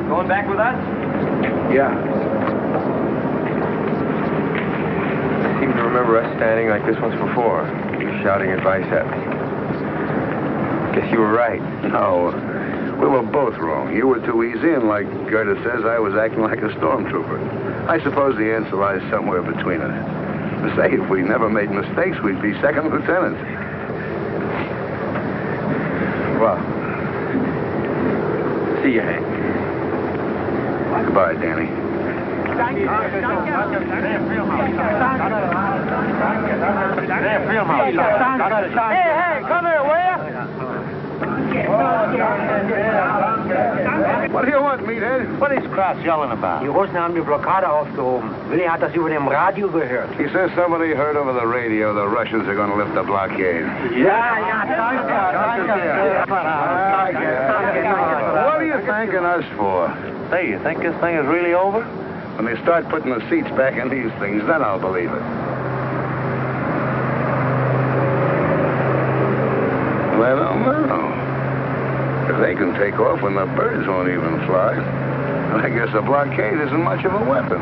Going back with us? Yeah. I seem to remember us standing like this once before. You shouting advice at me. Guess you were right. No, we were both wrong. You were too easy, and like Gerda says, I was acting like a stormtrooper. I suppose the answer lies somewhere between us. Say, if we never made mistakes, we'd be second lieutenants. Well, see you, Hank. Goodbye, Danny. Hey, come here, will you? What do you want, meathead? What is Kraus yelling about? Die Russen haben die Blockade aufgehoben. Willi hat das über dem Radio gehört. He says somebody heard over the radio the Russians are going to lift the blockade. What are you thanking us for? Say, you think this thing is really over? When they start putting the seats back in these things, then I'll believe it. Well, I don't know. If they can take off when the birds won't even fly, I guess a blockade isn't much of a weapon.